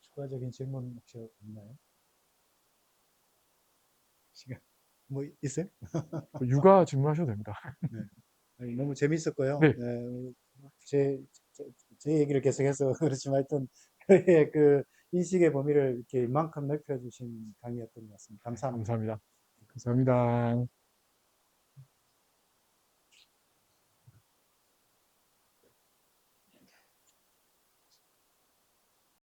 B: 추가적인 질문 혹시 없나요? 시간 뭐 있어요?
A: 육아 질문하셔도 됩니다.
B: 네. 아니, 너무 재밌었고요.
A: 네,
B: 네, 제, 제, 제 얘기를 계속해서 그렇지만 하여튼 그의 그 인식의 범위를 이렇게 이만큼 넓혀주신 강의였던 것 같습니다. 감사합니다.
A: 감사합니다. 감사합니다.